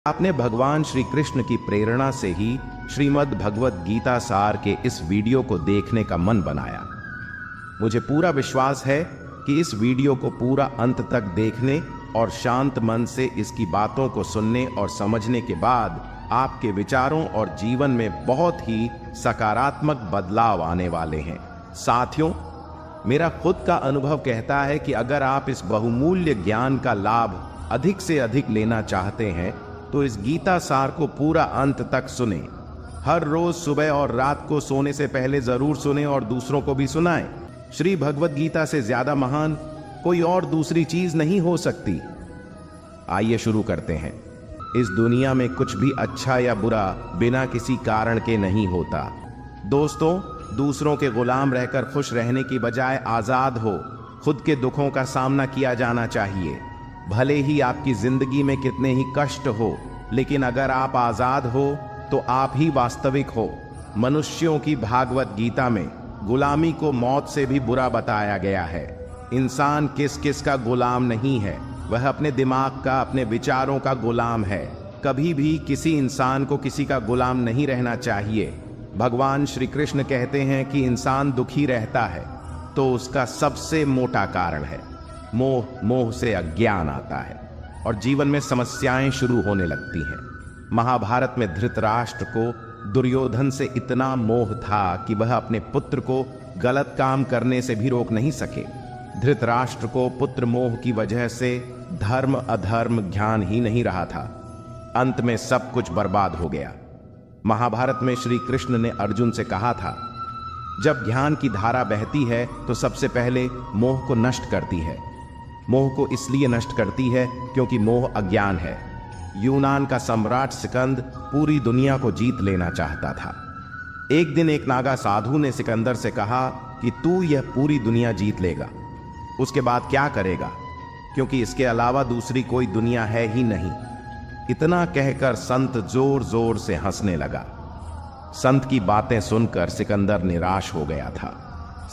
आपने भगवान श्री कृष्ण की प्रेरणा से ही श्रीमद् भगवत गीता सार के इस वीडियो को देखने का मन बनाया। मुझे पूरा विश्वास है कि इस वीडियो को पूरा अंत तक देखने और शांत मन से इसकी बातों को सुनने और समझने के बाद आपके विचारों और जीवन में बहुत ही सकारात्मक बदलाव आने वाले हैं। साथियों, मेरा खुद का अनुभव कहता है कि अगर आप इस बहुमूल्य ज्ञान का लाभ अधिक से अधिक लेना चाहते हैं तो इस गीता सार को पूरा अंत तक सुने। हर रोज सुबह और रात को सोने से पहले जरूर सुने और दूसरों को भी सुनाएं। श्री भगवत गीता से ज्यादा महान कोई और दूसरी चीज नहीं हो सकती। आइए शुरू करते हैं। इस दुनिया में कुछ भी अच्छा या बुरा बिना किसी कारण के नहीं होता। दोस्तों, दूसरों के गुलाम रहकर खुश रहने की बजाय आजाद हो खुद के दुखों का सामना किया जाना चाहिए। भले ही आपकी जिंदगी में कितने ही कष्ट हो, लेकिन अगर आप आजाद हो तो आप ही वास्तविक हो। मनुष्यों की भागवत गीता में गुलामी को मौत से भी बुरा बताया गया है। इंसान किस किस का गुलाम नहीं है, वह अपने दिमाग का, अपने विचारों का गुलाम है। कभी भी किसी इंसान को किसी का गुलाम नहीं रहना चाहिए। भगवान श्री कृष्ण कहते हैं कि इंसान दुखी रहता है तो उसका सबसे मोटा कारण है मोह। मोह से अज्ञान आता है और जीवन में समस्याएं शुरू होने लगती हैं। महाभारत में धृतराष्ट्र को दुर्योधन से इतना मोह था कि वह अपने पुत्र को गलत काम करने से भी रोक नहीं सके। धृतराष्ट्र को पुत्र मोह की वजह से धर्म अधर्म ज्ञान ही नहीं रहा था। अंत में सब कुछ बर्बाद हो गया। महाभारत में श्री कृष्ण ने अर्जुन से कहा था, जब ज्ञान की धारा बहती है तो सबसे पहले मोह को नष्ट करती है। मोह को इसलिए नष्ट करती है क्योंकि मोह अज्ञान है। यूनान का सम्राट सिकंद पूरी दुनिया को जीत लेना चाहता था। एक दिन एक नागा साधु ने सिकंदर से कहा कि तू यह पूरी दुनिया जीत लेगा, उसके बाद क्या करेगा, क्योंकि इसके अलावा दूसरी कोई दुनिया है ही नहीं। इतना कहकर संत जोर जोर से हंसने लगा। संत की बातें सुनकर सिकंदर निराश हो गया था।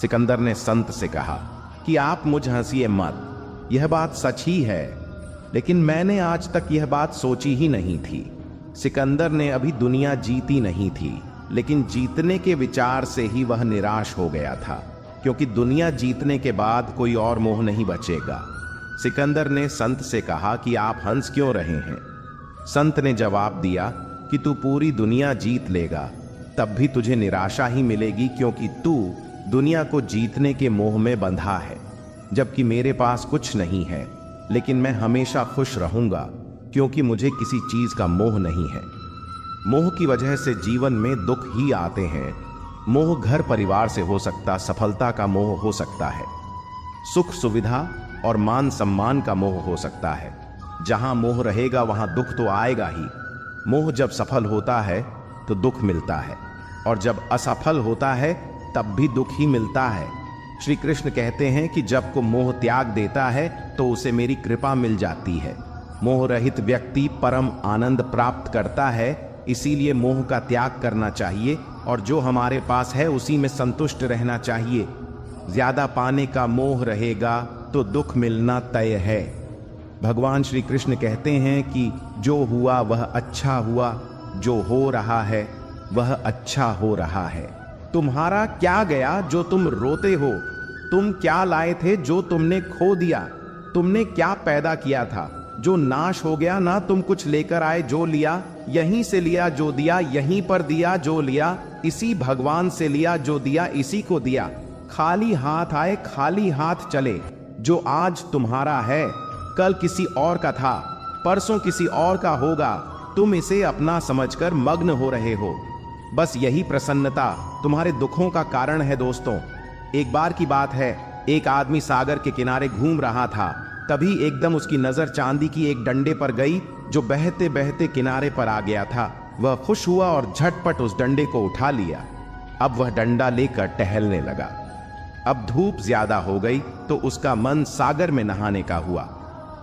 सिकंदर ने संत से कहा कि आप मुझ हंसिए मत, यह बात सच ही है, लेकिन मैंने आज तक यह बात सोची ही नहीं थी। सिकंदर ने अभी दुनिया जीती नहीं थी, लेकिन जीतने के विचार से ही वह निराश हो गया था, क्योंकि दुनिया जीतने के बाद कोई और मोह नहीं बचेगा। सिकंदर ने संत से कहा कि आप हंस क्यों रहे हैं। संत ने जवाब दिया कि तू पूरी दुनिया जीत लेगा तब भी तुझे निराशा ही मिलेगी, क्योंकि तू दुनिया को जीतने के मोह में बंधा है, जबकि मेरे पास कुछ नहीं है, लेकिन मैं हमेशा खुश रहूंगा क्योंकि मुझे किसी चीज का मोह नहीं है। मोह की वजह से जीवन में दुख ही आते हैं। मोह घर परिवार से हो सकता, सफलता का मोह हो सकता है, सुख सुविधा और मान सम्मान का मोह हो सकता है। जहां मोह रहेगा वहां दुख तो आएगा ही। मोह जब सफल होता है तो दुख मिलता है, और जब असफल होता है तब भी दुख ही मिलता है। श्री कृष्ण कहते हैं कि जब को मोह त्याग देता है तो उसे मेरी कृपा मिल जाती है। मोह रहित व्यक्ति परम आनंद प्राप्त करता है, इसीलिए मोह का त्याग करना चाहिए और जो हमारे पास है उसी में संतुष्ट रहना चाहिए। ज्यादा पाने का मोह रहेगा तो दुख मिलना तय है। भगवान श्री कृष्ण कहते हैं कि जो हुआ वह अच्छा हुआ, जो हो रहा है वह अच्छा हो रहा है। तुम्हारा क्या गया जो तुम रोते हो? तुम क्या लाए थे जो तुमने खो दिया? तुमने क्या पैदा किया था जो नाश हो गया? ना तुम कुछ लेकर आए जो लिया, यहीं से लिया जो दिया, यहीं पर दिया जो लिया, इसी भगवान से लिया जो दिया, इसी को दिया। खाली हाथ आए खाली हाथ चले। जो आज तुम्हारा है कल किसी और का था, परसों किसी और का होगा। तुम इसे अपना समझकर मग्न हो रहे हो। बस यही प्रसन्नता तुम्हारे दुखों का कारण है। दोस्तों, एक बार की बात है, एक आदमी सागर के किनारे घूम रहा था। तभी एकदम उसकी नजर चांदी की एक डंडे पर गई जो बहते बहते किनारे पर आ गया था। वह खुश हुआ और झटपट उस डंडे को उठा लिया। अब वह डंडा लेकर टहलने लगा। अब धूप ज्यादा हो गई तो उसका मन सागर में नहाने का हुआ।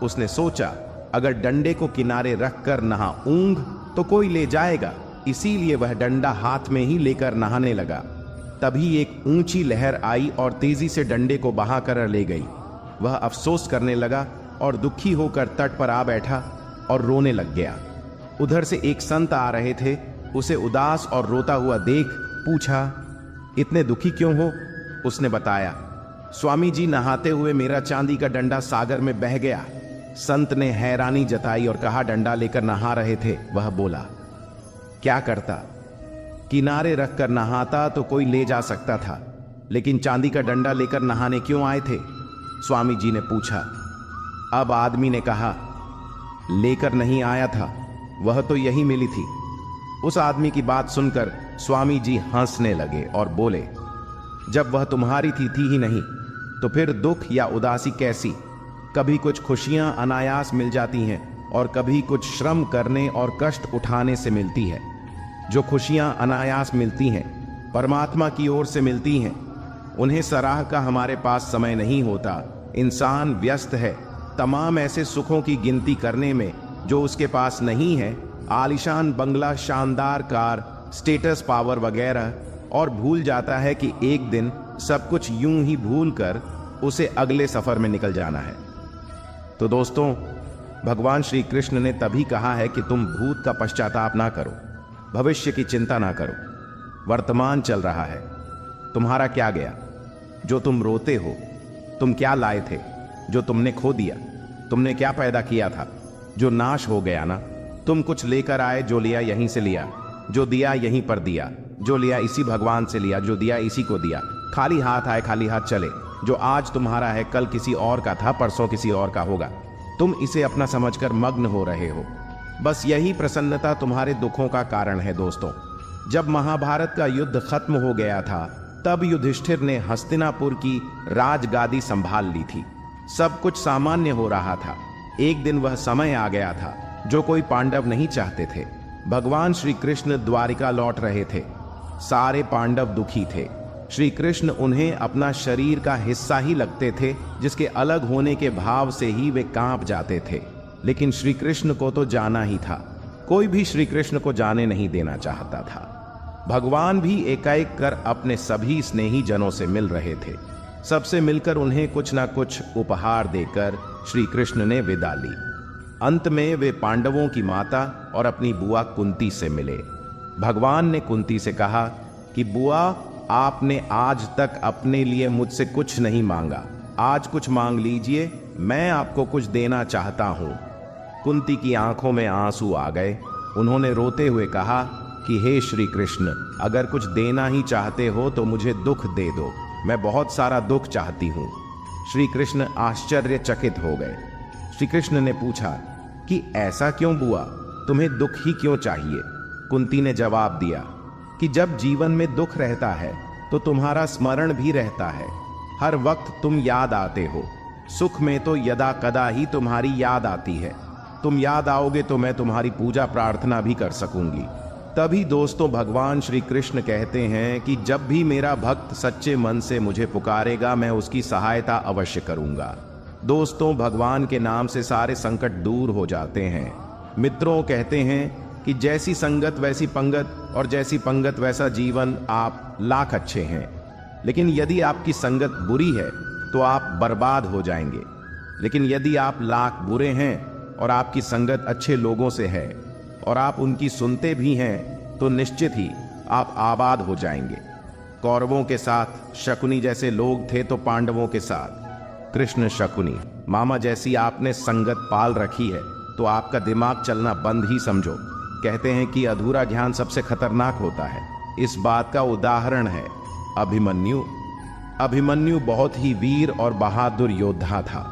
उसने सोचा, अगर डंडे को किनारे रखकर नहाऊंग तो कोई ले जाएगा, इसीलिए वह डंडा हाथ में ही लेकर नहाने लगा। तभी एक ऊंची लहर आई और तेजी से डंडे को बहाकर ले गई। वह अफसोस करने लगा और दुखी होकर तट पर आ बैठा और रोने लग गया। उधर से एक संत आ रहे थे। उसे उदास और रोता हुआ देख पूछा, इतने दुखी क्यों हो? उसने बताया, स्वामी जी, नहाते हुए मेरा चांदी का डंडा सागर में बह गया। संत ने हैरानी जताई और कहा, डंडा लेकर नहा रहे थे? वह बोला, क्या करता, किनारे रखकर नहाता तो कोई ले जा सकता था, लेकिन चांदी का डंडा लेकर नहाने क्यों आए थे? स्वामी जी ने पूछा। अब आदमी ने कहा, लेकर नहीं आया था, वह तो यही मिली थी। उस आदमी की बात सुनकर स्वामी जी हंसने लगे और बोले, जब वह तुम्हारी थी ही नहीं, तो फिर दुख या उदासी कैसी? कभी कुछ खुशियां अनायास मिल जाती हैं और कभी कुछ श्रम करने और कष्ट उठाने से मिलती है। जो खुशियां अनायास मिलती हैं, परमात्मा की ओर से मिलती हैं, उन्हें सराह का हमारे पास समय नहीं होता। इंसान व्यस्त है तमाम ऐसे सुखों की गिनती करने में जो उसके पास नहीं है, आलीशान बंगला, शानदार कार, स्टेटस, पावर वगैरह, और भूल जाता है कि एक दिन सब कुछ यूं ही भूल कर उसे अगले सफर में निकल जाना है। तो दोस्तों, भगवान श्री कृष्ण ने तभी कहा है कि तुम भूत का पश्चाताप ना करो, भविष्य की चिंता ना करो। वर्तमान चल रहा है, तुम्हारा क्या गया जो तुम रोते हो? तुम क्या लाए थे जो तुमने खो दिया? तुमने क्या पैदा किया था जो नाश हो गया ना? तुम कुछ लेकर आए, जो लिया यहीं से लिया, जो दिया यहीं पर दिया, जो लिया इसी भगवान से लिया, जो दिया इसी को दिया। खाली हाथ आए खाली हाथ चले। जो आज तुम्हारा है कल किसी और का था, परसों किसी और का होगा। तुम इसे अपना समझकर मग्न हो रहे हो। बस यही प्रसन्नता तुम्हारे दुखों का कारण है। दोस्तों, जब महाभारत का युद्ध खत्म हो गया था, तब युधिष्ठिर ने हस्तिनापुर की राजगादी संभाल ली थी। सब कुछ सामान्य हो रहा था। एक दिन वह समय आ गया था जो कोई पांडव नहीं चाहते थे। भगवान श्री कृष्ण द्वारिका लौट रहे थे। सारे पांडव दुखी थे। श्री कृष्ण उन्हें अपना शरीर का हिस्सा ही लगते थे, जिसके अलग होने के भाव से ही वे कांप जाते थे। लेकिन श्री कृष्ण को तो जाना ही था। कोई भी श्री कृष्ण को जाने नहीं देना चाहता था। भगवान भी एकाएक कर अपने सभी स्नेही जनों से मिल रहे थे। सबसे मिलकर उन्हें कुछ ना कुछ उपहार देकर श्री कृष्ण ने विदा ली। अंत में वे पांडवों की माता और अपनी बुआ कुंती से मिले। भगवान ने कुंती से कहा कि बुआ, आपने आज तक अपने लिए मुझसे कुछ नहीं मांगा, आज कुछ मांग लीजिए, मैं आपको कुछ देना चाहता हूं। कुंती की आंखों में आंसू आ गए। उन्होंने रोते हुए कहा कि हे श्री कृष्ण, अगर कुछ देना ही चाहते हो तो मुझे दुख दे दो, मैं बहुत सारा दुख चाहती हूं। श्री कृष्ण आश्चर्यचकित हो गए। श्री कृष्ण ने पूछा कि ऐसा क्यों बुआ, तुम्हें दुख ही क्यों चाहिए? कुंती ने जवाब दिया कि जब जीवन में दुख रहता है तो तुम्हारा स्मरण भी रहता है। हर वक्त तुम याद आते हो। सुख में तो यदा कदा ही तुम्हारी याद आती है। तुम याद आओगे तो मैं तुम्हारी पूजा प्रार्थना भी कर सकूंगी। तभी दोस्तों, भगवान श्री कृष्ण कहते हैं कि जब भी मेरा भक्त सच्चे मन से मुझे पुकारेगा, मैं उसकी सहायता अवश्य करूंगा। दोस्तों, भगवान के नाम से सारे संकट दूर हो जाते हैं। मित्रों, कहते हैं कि जैसी संगत वैसी पंगत, और जैसी पंगत वैसा जीवन। आप लाख अच्छे हैं, लेकिन यदि आपकी संगत बुरी है तो आप बर्बाद हो जाएंगे। लेकिन यदि आप लाख बुरे हैं और आपकी संगत अच्छे लोगों से है और आप उनकी सुनते भी हैं, तो निश्चित ही आप आबाद हो जाएंगे। कौरवों के साथ शकुनी जैसे लोग थे तो पांडवों के साथ कृष्ण शकुनी मामा जैसी आपने संगत पाल रखी है, तो आपका दिमाग चलना बंद ही समझो। कहते हैं कि अधूरा ज्ञान सबसे खतरनाक होता है। इस बात का उदाहरण है अभिमन्यु। अभिमन्यु बहुत ही वीर और बहादुर योद्धा था,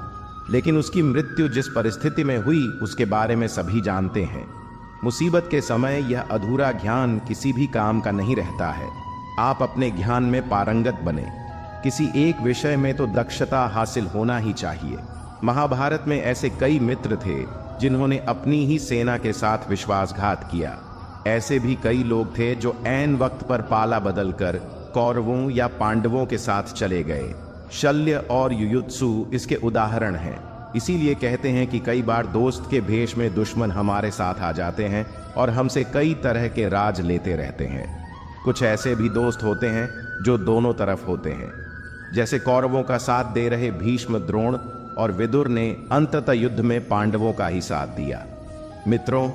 लेकिन उसकी मृत्यु जिस परिस्थिति में हुई उसके बारे में सभी जानते हैं। मुसीबत के समय यह अधूरा ज्ञान किसी भी काम का नहीं रहता है। आप अपने ज्ञान में पारंगत बने। किसी एक विषय में तो दक्षता हासिल होना ही चाहिए। महाभारत में ऐसे कई मित्र थे जिन्होंने अपनी ही सेना के साथ विश्वासघात किया। ऐसे भी कई लोग थे जो ऐन वक्त पर पाला बदलकर कौरवों या पांडवों के साथ चले गए। शल्य और युयुत्सु इसके उदाहरण हैं। इसीलिए कहते हैं कि कई बार दोस्त के भेष में दुश्मन हमारे साथ आ जाते हैं और हमसे कई तरह के राज लेते रहते हैं। कुछ ऐसे भी दोस्त होते हैं जो दोनों तरफ होते हैं। जैसे कौरवों का साथ दे रहे भीष्म, द्रोण और विदुर ने अंततः युद्ध में पांडवों का ही साथ दिया। मित्रों,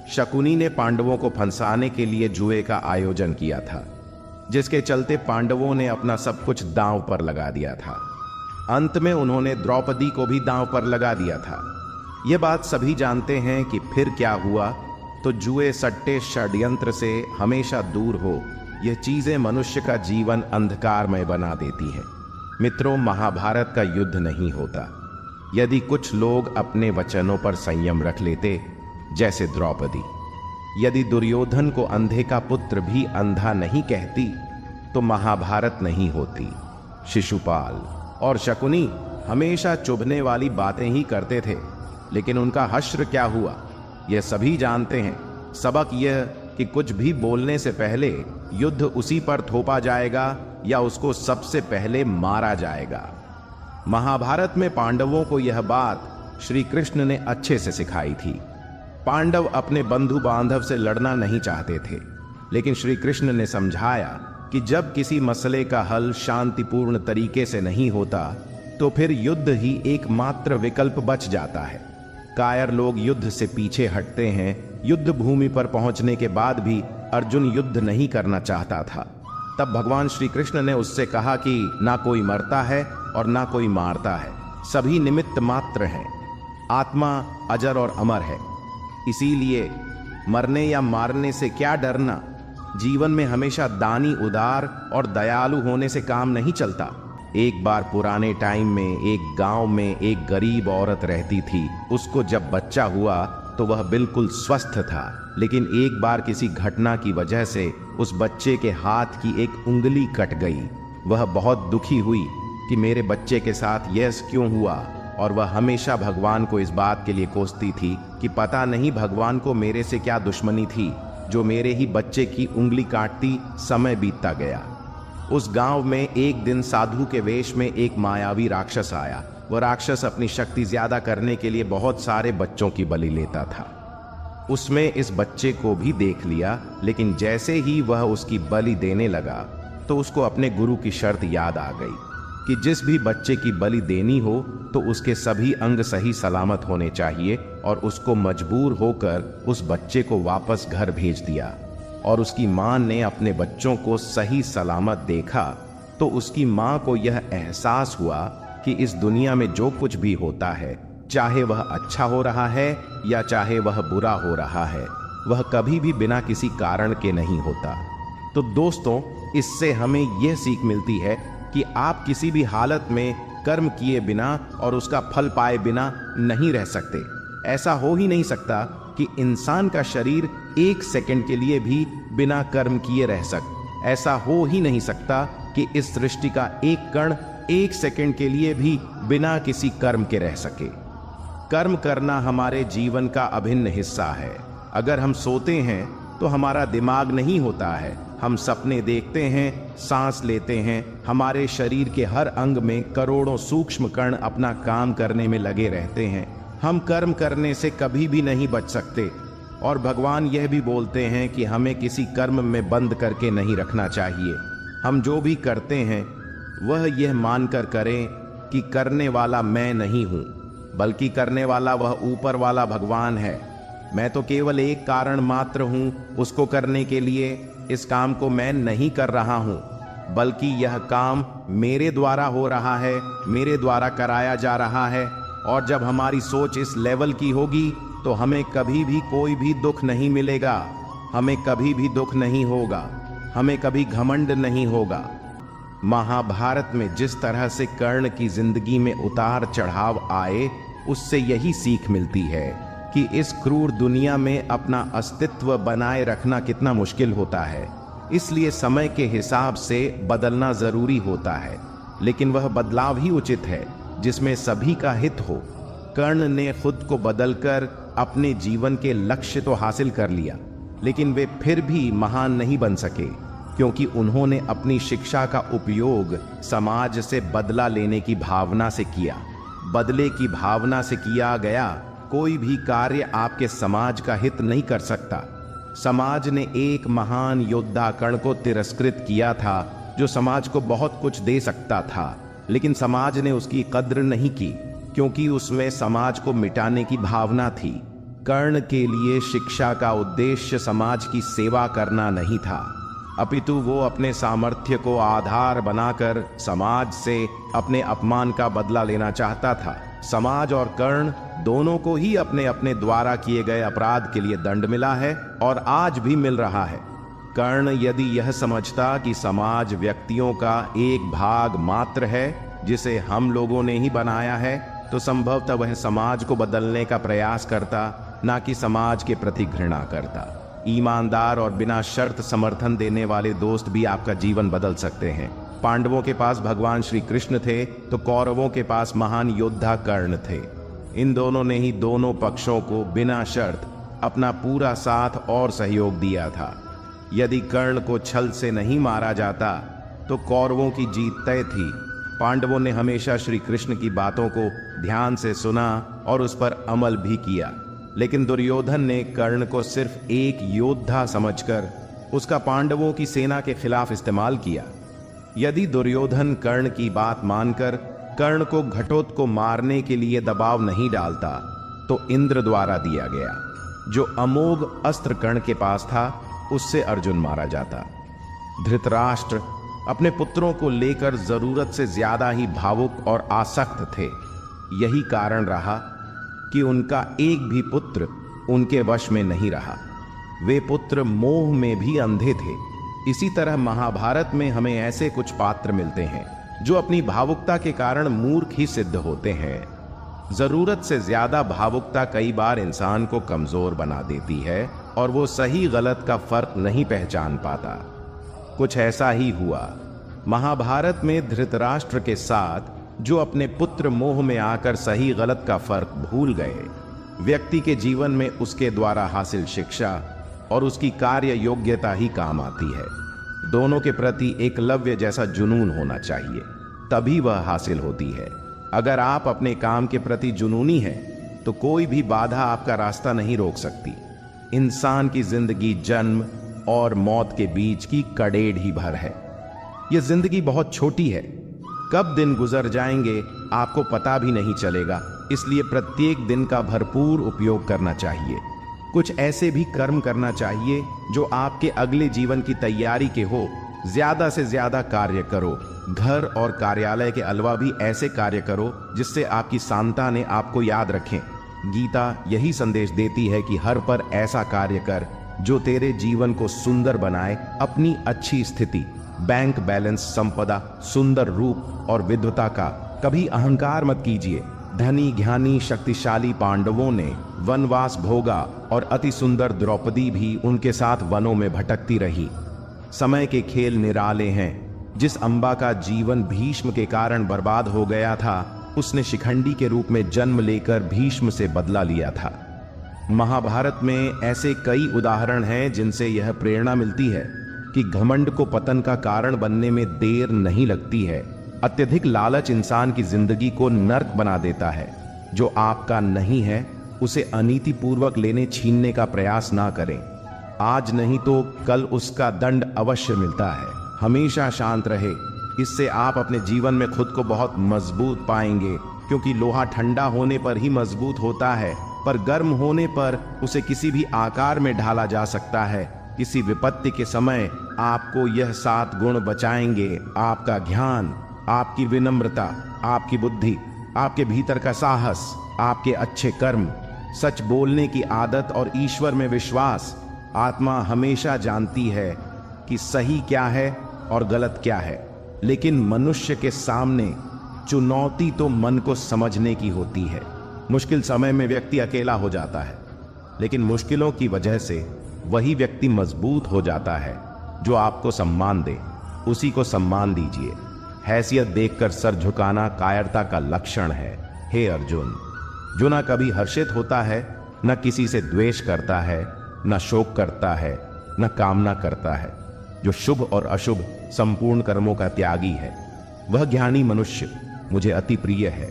शकुनी ने पांडवों को फंसाने के लिए जुए का आयोजन किया था, जिसके चलते पांडवों ने अपना सब कुछ दांव पर लगा दिया था। अंत में उन्होंने द्रौपदी को भी दांव पर लगा दिया था। यह बात सभी जानते हैं कि फिर क्या हुआ। तो जुए, सट्टे, षड्यंत्र से हमेशा दूर हो, यह चीजें मनुष्य का जीवन अंधकारमय बना देती हैं। मित्रों, महाभारत का युद्ध नहीं होता यदि कुछ लोग अपने वचनों पर संयम रख लेते, जैसे द्रौपदी। यदि दुर्योधन को अंधे का पुत्र भी अंधा नहीं कहती तो महाभारत नहीं होती। शिशुपाल और शकुनी हमेशा चुभने वाली बातें ही करते थे, लेकिन उनका हश्र क्या हुआ यह सभी जानते हैं। सबक यह कि कुछ भी बोलने से पहले युद्ध उसी पर थोपा जाएगा या उसको सबसे पहले मारा जाएगा। महाभारत में पांडवों को यह बात श्री कृष्ण ने अच्छे से सिखाई थी। पांडव अपने बंधु बांधव से लड़ना नहीं चाहते थे, लेकिन श्री कृष्ण ने समझाया कि जब किसी मसले का हल शांतिपूर्ण तरीके से नहीं होता तो फिर युद्ध ही एकमात्र विकल्प बच जाता है। कायर लोग युद्ध से पीछे हटते हैं। युद्ध भूमि पर पहुंचने के बाद भी अर्जुन युद्ध नहीं करना चाहता था। तब भगवान श्री कृष्ण ने उससे कहा कि ना कोई मरता है और ना कोई मारता है, सभी निमित्त मात्र हैं। आत्मा अजर और अमर है, इसीलिए मरने या मारने से क्या डरना। जीवन में हमेशा दानी, उदार और दयालु होने से काम नहीं चलता। एक बार पुराने टाइम में एक गांव में एक गरीब औरत रहती थी। उसको जब बच्चा हुआ तो वह बिल्कुल स्वस्थ था, लेकिन एक बार किसी घटना की वजह से उस बच्चे के हाथ की एक उंगली कट गई। वह बहुत दुखी हुई कि मेरे बच्चे के साथ यह क्यों हुआ, और वह हमेशा भगवान को इस बात के लिए कोसती थी कि पता नहीं भगवान को मेरे से क्या दुश्मनी थी जो मेरे ही बच्चे की उंगली काटती। समय बीतता गया। उस गांव में एक दिन साधु के वेश में एक मायावी राक्षस आया। वह राक्षस अपनी शक्ति ज्यादा करने के लिए बहुत सारे बच्चों की बलि लेता था। उसमें इस बच्चे को भी देख लिया, लेकिन जैसे ही वह उसकी बलि देने लगा तो उसको अपने गुरु की शर्त याद आ गई कि जिस भी बच्चे की बलि देनी हो तो उसके सभी अंग सही सलामत होने चाहिए, और उसको मजबूर होकर उस बच्चे को वापस घर भेज दिया। और उसकी मां ने अपने बच्चों को सही सलामत देखा तो उसकी मां को यह एहसास हुआ कि इस दुनिया में जो कुछ भी होता है, चाहे वह अच्छा हो रहा है या चाहे वह बुरा हो रहा है, वह कभी भी बिना किसी कारण के नहीं होता। तो दोस्तों, इससे हमें यह सीख मिलती है कि आप किसी भी हालत में कर्म किए बिना और उसका फल पाए बिना नहीं रह सकते। ऐसा हो ही नहीं सकता कि इंसान का शरीर एक सेकंड के लिए भी बिना कर्म किए रह सके। ऐसा हो ही नहीं सकता कि इस सृष्टि का एक कण एक सेकंड के लिए भी बिना किसी कर्म के रह सके। कर्म करना हमारे जीवन का अभिन्न हिस्सा है। अगर हम सोते हैं तो हमारा दिमाग नहीं होता है, हम सपने देखते हैं, सांस लेते हैं। हमारे शरीर के हर अंग में करोड़ों सूक्ष्म कण अपना काम करने में लगे रहते हैं। हम कर्म करने से कभी भी नहीं बच सकते, और भगवान यह भी बोलते हैं कि हमें किसी कर्म में बंद करके नहीं रखना चाहिए। हम जो भी करते हैं वह यह मानकर करें कि करने वाला मैं नहीं हूँ, बल्कि करने वाला वह ऊपर वाला भगवान है। मैं तो केवल एक कारण मात्र हूँ उसको करने के लिए। इस काम को मैं नहीं कर रहा हूँ, बल्कि यह काम मेरे द्वारा हो रहा है, मेरे द्वारा कराया जा रहा है। और जब हमारी सोच इस लेवल की होगी तो हमें कभी भी कोई भी दुख नहीं मिलेगा, हमें कभी भी दुख नहीं होगा, हमें कभी घमंड नहीं होगा। महाभारत में जिस तरह से कर्ण की जिंदगी में उतार चढ़ाव आए, उससे यही सीख मिलती है कि इस क्रूर दुनिया में अपना अस्तित्व बनाए रखना कितना मुश्किल होता है। इसलिए समय के हिसाब से बदलना जरूरी होता है, लेकिन वह बदलाव ही उचित है जिसमें सभी का हित हो। कर्ण ने खुद को बदलकर अपने जीवन के लक्ष्य तो हासिल कर लिया, लेकिन वे फिर भी महान नहीं बन सके, क्योंकि उन्होंने अपनी शिक्षा का उपयोग समाज से बदला लेने की भावना से किया। बदले की भावना से किया गया कोई भी कार्य आपके समाज का हित नहीं कर सकता। समाज ने एक महान योद्धा कर्ण को तिरस्कृत किया था, जो समाज को बहुत कुछ दे सकता था, लेकिन समाज ने उसकी कद्र नहीं की, क्योंकि उसमें समाज को मिटाने की भावना थी। कर्ण के लिए शिक्षा का उद्देश्य समाज की सेवा करना नहीं था, अपितु वो अपने सामर्थ्य को आधार बनाकर समाज से अपने अपमान का बदला लेना चाहता था। समाज और कर्ण दोनों को ही अपने अपने द्वारा किए गए अपराध के लिए दंड मिला है और आज भी मिल रहा है। कर्ण यदि यह समझता कि समाज व्यक्तियों का एक भाग मात्र है जिसे हम लोगों ने ही बनाया है, तो संभवतः वह समाज को बदलने का प्रयास करता, ना कि समाज के प्रति घृणा करता। ईमानदार और बिना शर्त समर्थन देने वाले दोस्त भी आपका जीवन बदल सकते हैं। पांडवों के पास भगवान श्री कृष्ण थे तो कौरवों के पास महान योद्धा कर्ण थे। इन दोनों ने ही दोनों पक्षों को बिना शर्त अपना पूरा साथ और सहयोग दिया था। यदि कर्ण को छल से नहीं मारा जाता तो कौरवों की जीत तय थी। पांडवों ने हमेशा श्री कृष्ण की बातों को ध्यान से सुना और उस पर अमल भी किया, लेकिन दुर्योधन ने कर्ण को सिर्फ एक योद्धा समझकर उसका पांडवों की सेना के खिलाफ इस्तेमाल किया। यदि दुर्योधन कर्ण की बात मानकर कर्ण को घटोत्कच को मारने के लिए दबाव नहीं डालता तो इंद्र द्वारा दिया गया जो अमोघ अस्त्र कर्ण के पास था उससे अर्जुन मारा जाता। धृतराष्ट्र अपने पुत्रों को लेकर जरूरत से ज्यादा ही भावुक और आसक्त थे। यही कारण रहा कि उनका एक भी पुत्र उनके वश में नहीं रहा। वे पुत्र मोह में भी अंधे थे। इसी तरह महाभारत में हमें ऐसे कुछ पात्र मिलते हैं जो अपनी भावुकता के कारण मूर्ख ही सिद्ध होते हैं। जरूरत से ज्यादा भावुकता कई बार इंसान को कमजोर बना देती है और वो सही गलत का फर्क नहीं पहचान पाता। कुछ ऐसा ही हुआ महाभारत में धृतराष्ट्र के साथ, जो अपने पुत्र मोह में आकर सही गलत का फर्क भूल गए। व्यक्ति के जीवन में उसके द्वारा हासिल शिक्षा और उसकी कार्य योग्यता ही काम आती है। दोनों के प्रति एकलव्य जैसा जुनून होना चाहिए, तभी वह हासिल होती है। अगर आप अपने काम के प्रति जुनूनी हैं तो कोई भी बाधा आपका रास्ता नहीं रोक सकती। इंसान की जिंदगी जन्म और मौत के बीच की कड़ेड़ ही भर है। यह जिंदगी बहुत छोटी है, कब दिन गुजर जाएंगे आपको पता भी नहीं चलेगा। इसलिए प्रत्येक दिन का भरपूर उपयोग करना चाहिए। कुछ ऐसे भी कर्म करना चाहिए जो आपके अगले जीवन की तैयारी के हो। ज्यादा से ज्यादा कार्य करो। घर और कार्यालय के अलावा भी ऐसे कार्य करो जिससे आपकी संतानें आपको याद रखें। गीता यही संदेश देती है कि हर पर ऐसा कार्य कर जो तेरे जीवन को सुंदर बनाए। अपनी अच्छी स्थिति, बैंक बैलेंस, संपदा, सुंदर रूप और विद्वता का कभी अहंकार मत कीजिए। धनी, ज्ञानी, शक्तिशाली पांडवों ने वनवास भोगा और अति सुंदर द्रौपदी भी उनके साथ वनों में भटकती रही। समय के खेल निराले हैं। जिस अंबा का जीवन भीष्म के कारण बर्बाद हो गया था, उसने शिखंडी के रूप में जन्म लेकर भीष्म से बदला लिया था। महाभारत में ऐसे कई उदाहरण हैं जिनसे यह प्रेरणा मिलती है कि घमंड को पतन का कारण बनने में देर नहीं लगती है। अत्यधिक लालच इंसान की जिंदगी को नर्क बना देता है। जो आपका नहीं है उसे अनीतिपूर्वक लेने छीनने का प्रयास ना करें। आज नहीं तो कल उसका दंड अवश्य मिलता है। हमेशा शांत रहे, इससे आप अपने जीवन में खुद को बहुत मजबूत पाएंगे, क्योंकि लोहा ठंडा होने पर ही मजबूत होता है, पर गर्म होने पर उसे किसी भी आकार में ढाला जा सकता है। किसी विपत्ति के समय आपको यह 7 गुण बचाएंगे: आपका ज्ञान, आपकी विनम्रता, आपकी बुद्धि, आपके भीतर का साहस, आपके अच्छे कर्म, सच बोलने की आदत और ईश्वर में विश्वास। आत्मा हमेशा जानती है कि सही क्या है और गलत क्या है, लेकिन मनुष्य के सामने चुनौती तो मन को समझने की होती है। मुश्किल समय में व्यक्ति अकेला हो जाता है, लेकिन मुश्किलों की वजह से वही व्यक्ति मजबूत हो जाता है। जो आपको सम्मान दे उसी को सम्मान दीजिए। हैसियत देखकर सर झुकाना कायरता का लक्षण है। हे अर्जुन, जो न कभी हर्षित होता है, न किसी से द्वेष करता है, न शोक करता है, न कामना करता है, जो शुभ और अशुभ संपूर्ण कर्मों का त्यागी है, वह ज्ञानी मनुष्य मुझे अति प्रिय है।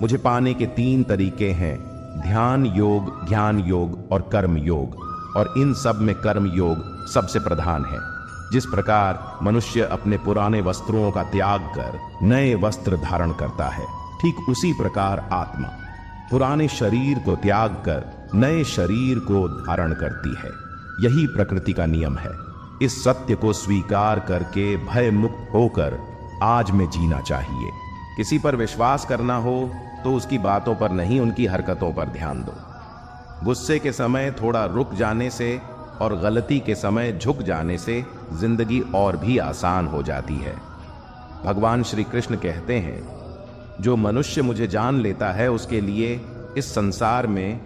मुझे पाने के 3 तरीके हैं: ध्यान योग, ज्ञान योग और कर्म योग, और इन सब में कर्म योग सबसे प्रधान है। जिस प्रकार मनुष्य अपने पुराने वस्त्रों का त्याग कर नए वस्त्र धारण करता है, ठीक उसी प्रकार आत्मा पुराने शरीर को त्याग कर नए शरीर को धारण करती है। यही प्रकृति का नियम है। इस सत्य को स्वीकार करके भय मुक्त होकर आज में जीना चाहिए। किसी पर विश्वास करना हो तो उसकी बातों पर नहीं, उनकी हरकतों पर ध्यान दो। गुस्से के समय थोड़ा रुक जाने से और गलती के समय झुक जाने से जिंदगी और भी आसान हो जाती है। भगवान श्री कृष्ण कहते हैं, जो मनुष्य मुझे जान लेता है उसके लिए इस संसार में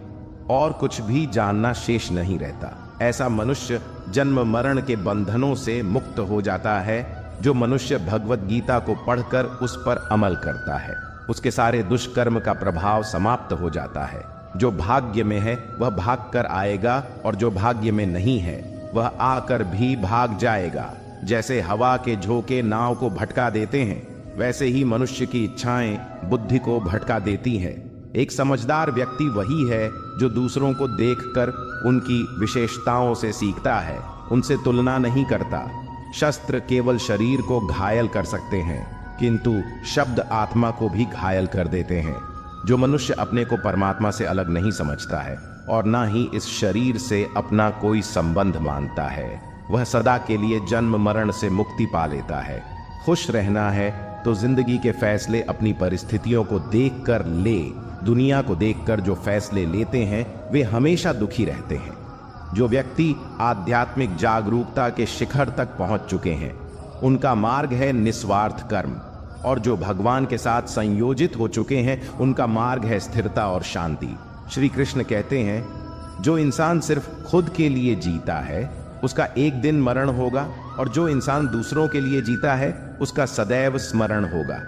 और कुछ भी जानना शेष नहीं रहता। ऐसा मनुष्य जन्म मरण के बंधनों से मुक्त हो जाता है। जो मनुष्य भगवत गीता को पढ़कर उस पर अमल करता है, उसके सारे दुष्कर्म का प्रभाव समाप्त हो जाता है। जो भाग्य में है वह भाग कर आएगा और जो भाग्य में नहीं है वह आकर भी भाग जाएगा। जैसे हवा के झोंके नाव को भटका देते हैं, वैसे ही मनुष्य की इच्छाएं बुद्धि को भटका देती हैं। एक समझदार व्यक्ति वही है जो दूसरों को देखकर उनकी विशेषताओं से सीखता है, उनसे तुलना नहीं करता। शस्त्र केवल शरीर को घायल कर सकते हैं, किंतु शब्द आत्मा को भी घायल कर देते हैं। जो मनुष्य अपने को परमात्मा से अलग नहीं समझता है और ना ही इस शरीर से अपना कोई संबंध मानता है, वह सदा के लिए जन्म मरण से मुक्ति पा लेता है। खुश रहना है तो जिंदगी के फैसले अपनी परिस्थितियों को देखकर ले। दुनिया को देखकर जो फैसले लेते हैं वे हमेशा दुखी रहते हैं। जो व्यक्ति आध्यात्मिक जागरूकता के शिखर तक पहुंच चुके हैं, उनका मार्ग है निस्वार्थ कर्म, और जो भगवान के साथ संयोजित हो चुके हैं उनका मार्ग है स्थिरता और शांति। श्री कृष्ण कहते हैं, जो इंसान सिर्फ खुद के लिए जीता है उसका एक दिन मरण होगा, और जो इंसान दूसरों के लिए जीता है उसका सदैव स्मरण होगा।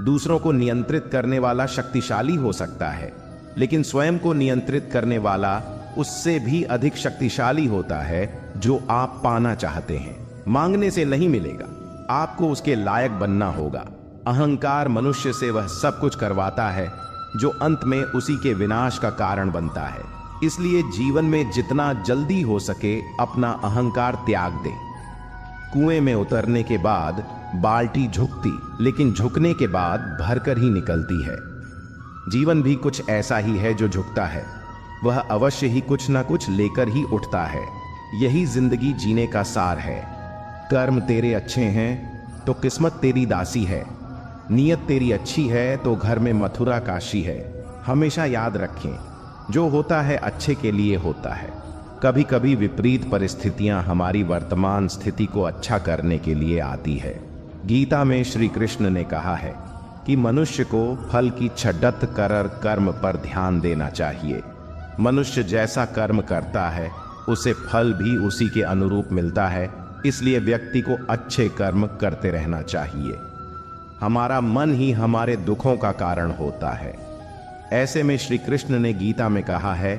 दूसरों को नियंत्रित करने वाला शक्तिशाली हो सकता है, लेकिन स्वयं को नियंत्रित करने वाला उससे भी अधिक शक्तिशाली होता है। जो आप पाना चाहते हैं मांगने से नहीं मिलेगा, आपको उसके लायक बनना होगा। अहंकार मनुष्य से वह सब कुछ करवाता है जो अंत में उसी के विनाश का कारण बनता है। इसलिए जीवन में जितना जल्दी हो सके अपना अहंकार त्याग दे। कुएं में उतरने के बाद बाल्टी झुकती, लेकिन झुकने के बाद भरकर ही निकलती है। जीवन भी कुछ ऐसा ही है जो झुकता है, वह अवश्य ही कुछ ना कुछ लेकर ही उठता है। यही जिंदगी जीने का सार है। कर्म तेरे अच्छे हैं तो किस्मत तेरी दासी है। नीयत तेरी अच्छी है तो घर में मथुरा काशी है। हमेशा याद रखें, जो होता है अच्छे के लिए होता है। कभी कभी विपरीत परिस्थितियां हमारी वर्तमान स्थिति को अच्छा करने के लिए आती है। गीता में श्री कृष्ण ने कहा है कि मनुष्य को फल की छड्डत कर कर्म पर ध्यान देना चाहिए। मनुष्य जैसा कर्म करता है उसे फल भी उसी के अनुरूप मिलता है, इसलिए व्यक्ति को अच्छे कर्म करते रहना चाहिए। हमारा मन ही हमारे दुखों का कारण होता है। ऐसे में श्री कृष्ण ने गीता में कहा है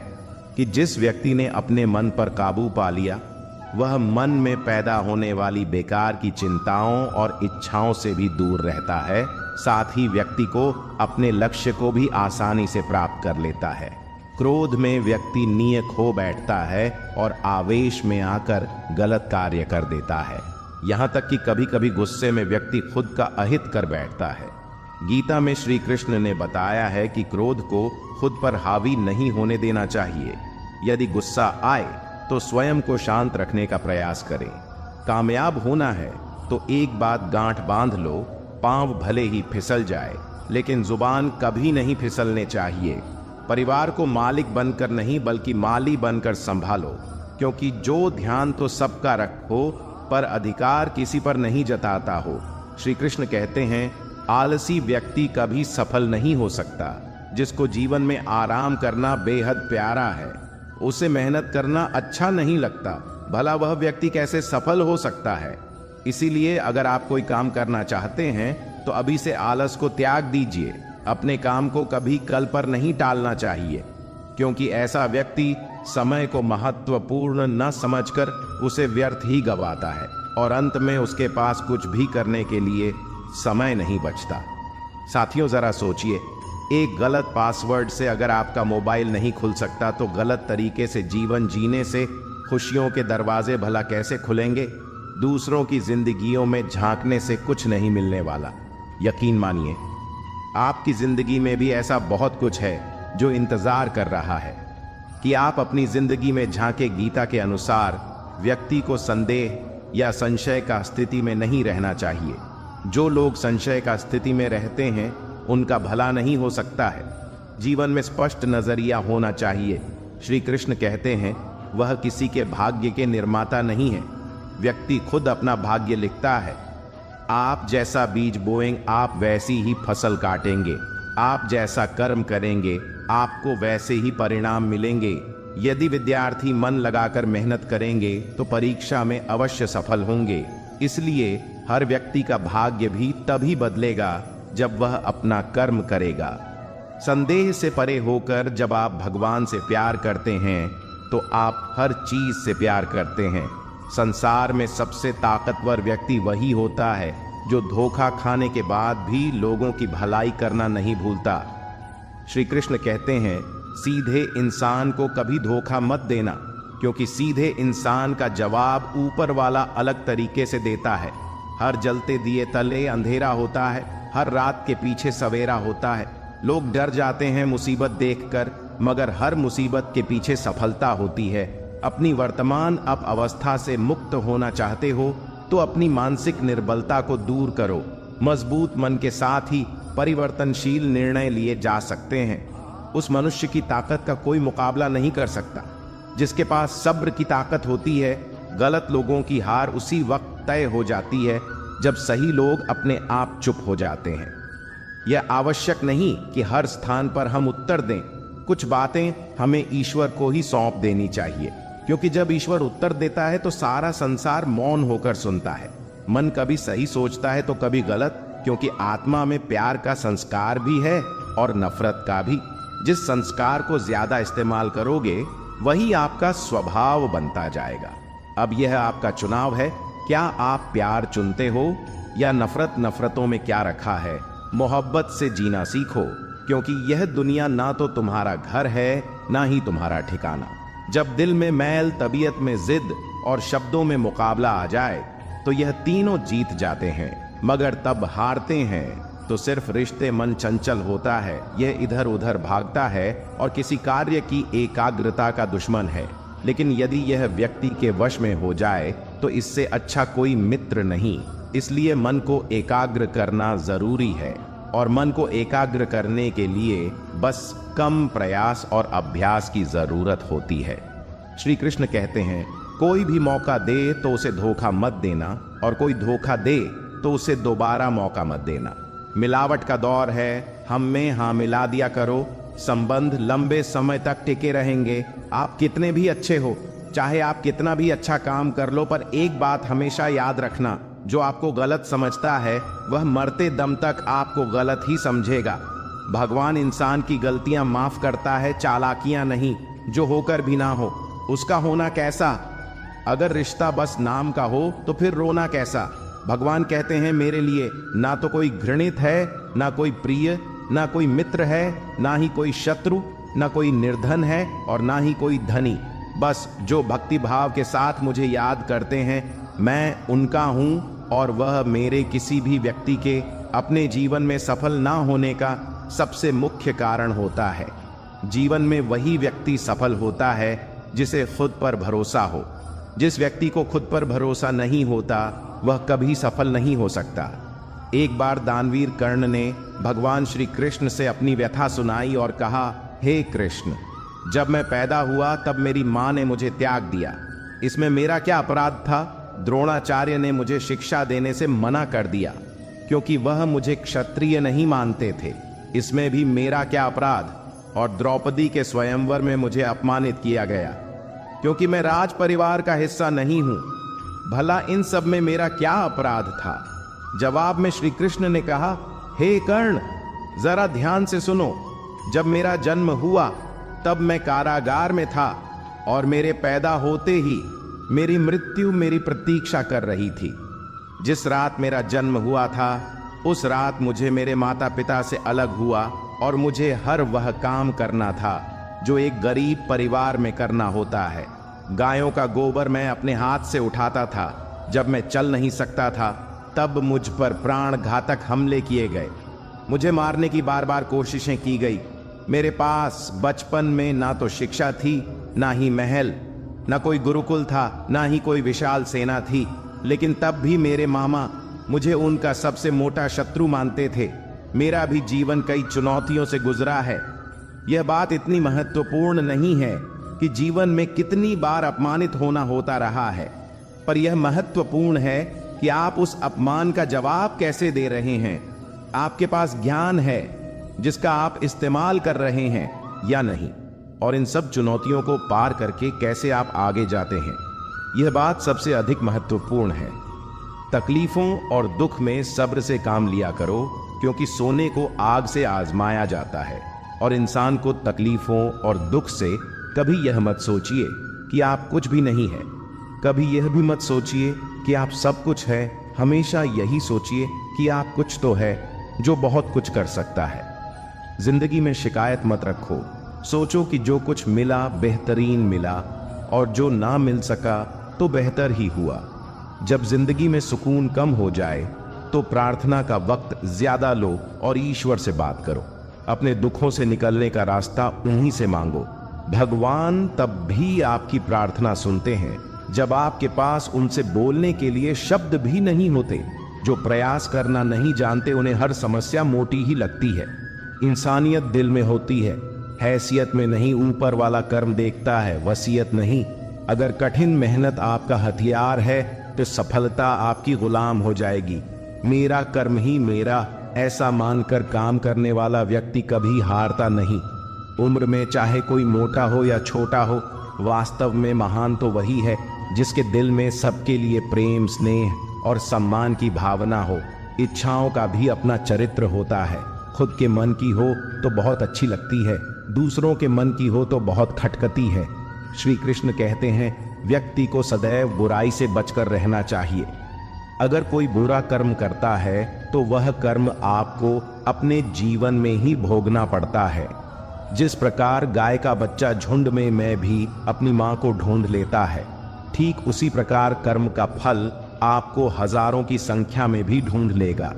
कि जिस व्यक्ति ने अपने मन पर काबू पा लिया, वह मन में पैदा होने वाली बेकार की चिंताओं और इच्छाओं से भी दूर रहता है। साथ ही व्यक्ति को अपने लक्ष्य को भी आसानी से प्राप्त कर लेता है। क्रोध में व्यक्ति नियत हो बैठता है और आवेश में आकर गलत कार्य कर देता है। यहाँ तक कि कभी कभी गुस्से में व्यक्ति खुद का अहित कर बैठता है। गीता में श्री कृष्ण ने बताया है कि क्रोध को खुद पर हावी नहीं होने देना चाहिए। यदि गुस्सा आए तो स्वयं को शांत रखने का प्रयास करें। कामयाब होना है तो एक बात गांठ बांध लो, पांव भले ही फिसल जाए लेकिन जुबान कभी नहीं फिसलने चाहिए। परिवार को मालिक बनकर नहीं बल्कि माली बनकर संभालो, क्योंकि जो ध्यान तो सबका रखो पर अधिकार किसी पर नहीं जताता हो। श्री कृष्ण कहते हैं, आलसी व्यक्ति कभी सफल नहीं हो सकता। जिसको जीवन में आराम करना बेहद प्यारा है, उसे मेहनत करना अच्छा नहीं लगता, भला वह व्यक्ति कैसे सफल हो सकता है। इसीलिए अगर आप कोई काम करना चाहते हैं तो अभी से आलस को त्याग दीजिए। अपने काम को कभी कल पर नहीं टालना चाहिए, क्योंकि ऐसा व्यक्ति समय को महत्वपूर्ण न समझकर उसे व्यर्थ ही गंवाता है और अंत में उसके पास कुछ भी करने के लिए समय नहीं बचता। साथियों, जरा सोचिए, एक गलत पासवर्ड से अगर आपका मोबाइल नहीं खुल सकता तो गलत तरीके से जीवन जीने से खुशियों के दरवाजे भला कैसे खुलेंगे। दूसरों की जिंदगियों में झांकने से कुछ नहीं मिलने वाला। यकीन मानिए, आपकी जिंदगी में भी ऐसा बहुत कुछ है जो इंतजार कर रहा है। कि आप अपनी जिंदगी में झांके गीता के अनुसार व्यक्ति को संदेह या संशय का स्थिति में नहीं रहना चाहिए। जो लोग संशय का स्थिति में रहते हैं उनका भला नहीं हो सकता है। जीवन में स्पष्ट नजरिया होना चाहिए। श्री कृष्ण कहते हैं वह किसी के भाग्य के निर्माता नहीं है, व्यक्ति खुद अपना भाग्य लिखता है। आप जैसा बीज बोएंगे आप वैसी ही फसल काटेंगे, आप जैसा कर्म करेंगे आपको वैसे ही परिणाम मिलेंगे। यदि विद्यार्थी मन लगाकर मेहनत करेंगे तो परीक्षा में अवश्य सफल होंगे। इसलिए हर व्यक्ति का भाग्य भी तभी बदलेगा जब वह अपना कर्म करेगा। संदेह से परे होकर जब आप भगवान से प्यार करते हैं तो आप हर चीज से प्यार करते हैं। संसार में सबसे ताकतवर व्यक्ति वही होता है जो धोखा खाने के बाद भी लोगों की भलाई करना नहीं भूलता। श्री कृष्ण कहते हैं सीधे इंसान को कभी धोखा मत देना, क्योंकि सीधे इंसान का जवाब ऊपर वाला अलग तरीके से देता है। हर जलते दिए तले अंधेरा होता है, हर रात के पीछे सवेरा होता है। लोग डर जाते हैं मुसीबत देखकर, मगर हर मुसीबत के पीछे सफलता होती है। अपनी वर्तमान अवस्था से मुक्त होना चाहते हो तो अपनी मानसिक निर्बलता को दूर करो। मजबूत मन के साथ ही परिवर्तनशील निर्णय लिए जा सकते हैं। उस मनुष्य की ताकत का कोई मुकाबला नहीं कर सकता जिसके पास सब्र की ताकत होती है। गलत लोगों की हार उसी वक्त तय हो जाती है जब सही लोग अपने आप चुप हो जाते हैं। यह आवश्यक नहीं कि हर स्थान पर हम उत्तर दें। कुछ बातें हमें ईश्वर को ही सौंप देनी चाहिए, क्योंकि जब ईश्वर उत्तर देता है तो सारा संसार मौन होकर सुनता है। मन कभी सही सोचता है तो कभी गलत, क्योंकि आत्मा में प्यार का संस्कार भी है और नफरत का भी। जिस संस्कार को ज्यादा इस्तेमाल करोगे वही आपका स्वभाव बनता जाएगा। अब यह आपका चुनाव है, क्या आप प्यार चुनते हो या नफरतों में क्या रखा है। मोहब्बत से जीना सीखो, क्योंकि यह दुनिया ना तो तुम्हारा घर है ना ही तुम्हारा ठिकाना। जब दिल में मैल, तबीयत में जिद और शब्दों में मुकाबला आ जाए तो यह तीनों जीत जाते हैं, मगर तब हारते हैं तो सिर्फ रिश्ते। मन चंचल होता है, यह इधर उधर भागता है और किसी कार्य की एकाग्रता का दुश्मन है। लेकिन यदि यह व्यक्ति के वश में हो जाए तो इससे अच्छा कोई मित्र नहीं। इसलिए मन को एकाग्र करना जरूरी है, और मन को एकाग्र करने के लिए बस कम प्रयास और अभ्यास की जरूरत होती है। श्री कृष्ण कहते हैं कोई भी मौका दे तो उसे धोखा मत देना, और कोई धोखा दे तो उसे दोबारा मौका मत देना। मिलावट का दौर है, हम में हाँ मिला दिया करो। संबंध लंबे समय तक टिके रहेंगे। आप कितने भी अच्छे हो, चाहे आप कितना भी अच्छा काम कर लो, पर एक बात हमेशा याद रखना, जो आपको गलत समझता है वह मरते दम तक आपको गलत ही समझेगा। भगवान इंसान की गलतियां माफ करता है, चालाकियां नहीं। जो होकर भी ना हो उसका होना कैसा। अगर रिश्ता बस नाम का हो तो फिर रोना कैसा। भगवान कहते हैं मेरे लिए ना तो कोई घृणित है, ना कोई प्रिय, ना कोई मित्र है, ना ही कोई शत्रु, ना कोई निर्धन है और ना ही कोई धनी। बस जो भक्ति भाव के साथ मुझे याद करते हैं मैं उनका हूं, और वह मेरे किसी भी व्यक्ति के अपने जीवन में सफल ना होने का सबसे मुख्य कारण होता है। जीवन में वही व्यक्ति सफल होता है जिसे खुद पर भरोसा हो। जिस व्यक्ति को खुद पर भरोसा नहीं होता वह कभी सफल नहीं हो सकता। एक बार दानवीर कर्ण ने भगवान श्री कृष्ण से अपनी व्यथा सुनाई और कहा, हे कृष्ण, जब मैं पैदा हुआ तब मेरी माँ ने मुझे त्याग दिया। इसमें मेरा क्या अपराध था। द्रोणाचार्य ने मुझे शिक्षा देने से मना कर दिया क्योंकि वह मुझे क्षत्रिय नहीं मानते थे। इसमें भी मेरा क्या अपराध। और द्रौपदी के स्वयंवर में मुझे अपमानित किया गया क्योंकि मैं राज परिवार का हिस्सा नहीं हूं। भला इन सब में मेरा क्या अपराध था। जवाब में श्री कृष्ण ने कहा, हे कर्ण, जरा ध्यान से सुनो। जब मेरा जन्म हुआ तब मैं कारागार में था और मेरे पैदा होते ही मेरी मृत्यु मेरी प्रतीक्षा कर रही थी। जिस रात मेरा जन्म हुआ था उस रात मुझे मेरे माता पिता से अलग हुआ और मुझे हर वह काम करना था जो एक गरीब परिवार में करना होता है। गायों का गोबर मैं अपने हाथ से उठाता था। जब मैं चल नहीं सकता था तब मुझ पर प्राण घातक हमले किए गए। मुझे मारने की बार बार कोशिशें की गई, मेरे पास बचपन में ना तो शिक्षा थी, ना ही महल, ना कोई गुरुकुल था, ना ही कोई विशाल सेना थी। लेकिन तब भी मेरे मामा मुझे उनका सबसे मोटा शत्रु मानते थे। मेरा भी जीवन कई चुनौतियों से गुजरा है। यह बात इतनी महत्वपूर्ण नहीं है कि जीवन में कितनी बार अपमानित होना होता रहा है, पर यह महत्वपूर्ण है कि आप उस अपमान का जवाब कैसे दे रहे हैं। आपके पास ज्ञान है जिसका आप इस्तेमाल कर रहे हैं या नहीं, और इन सब चुनौतियों को पार करके कैसे आप आगे जाते हैं, यह बात सबसे अधिक महत्वपूर्ण है। तकलीफों और दुख में सब्र से काम लिया करो, क्योंकि सोने को आग से आजमाया जाता है। और इंसान को तकलीफों और दुख से कभी यह मत सोचिए कि आप कुछ भी नहीं है, कभी यह भी मत सोचिए कि आप सब कुछ है। हमेशा यही सोचिए कि आप कुछ तो है जो बहुत कुछ कर सकता है। जिंदगी में शिकायत मत रखो। सोचो कि जो कुछ मिला बेहतरीन मिला, और जो ना मिल सका तो बेहतर ही हुआ। जब जिंदगी में सुकून कम हो जाए तो प्रार्थना का वक्त ज्यादा लो और ईश्वर से बात करो। अपने दुखों से निकलने का रास्ता उन्हीं से मांगो। भगवान तब भी आपकी प्रार्थना सुनते हैं जब आपके पास उनसे बोलने के लिए शब्द भी नहीं होते। जो प्रयास करना नहीं जानते उन्हें हर समस्या मोटी ही लगती है। इंसानियत दिल में होती है, हैसियत में नहीं। ऊपर वाला कर्म देखता है, वसीयत नहीं। अगर कठिन मेहनत आपका हथियार है तो सफलता आपकी गुलाम हो जाएगी। मेरा कर्म ही मेरा, ऐसा मानकर काम करने वाला व्यक्ति कभी हारता नहीं। उम्र में चाहे कोई मोटा हो या छोटा हो, वास्तव में महान तो वही है जिसके दिल में सबके लिए प्रेम, स्नेह और सम्मान की भावना हो। इच्छाओं का भी अपना चरित्र होता है। खुद के मन की हो तो बहुत अच्छी लगती है, दूसरों के मन की हो तो बहुत खटकती है। श्री कृष्ण कहते हैं, व्यक्ति को सदैव बुराई से बचकर रहना चाहिए। अगर कोई बुरा कर्म करता है तो वह कर्म आपको अपने जीवन में ही भोगना पड़ता है। जिस प्रकार गाय का बच्चा झुंड में मैं भी अपनी मां को ढूंढ लेता है, ठीक उसी प्रकार कर्म का फल आपको हजारों की संख्या में भी ढूंढ लेगा।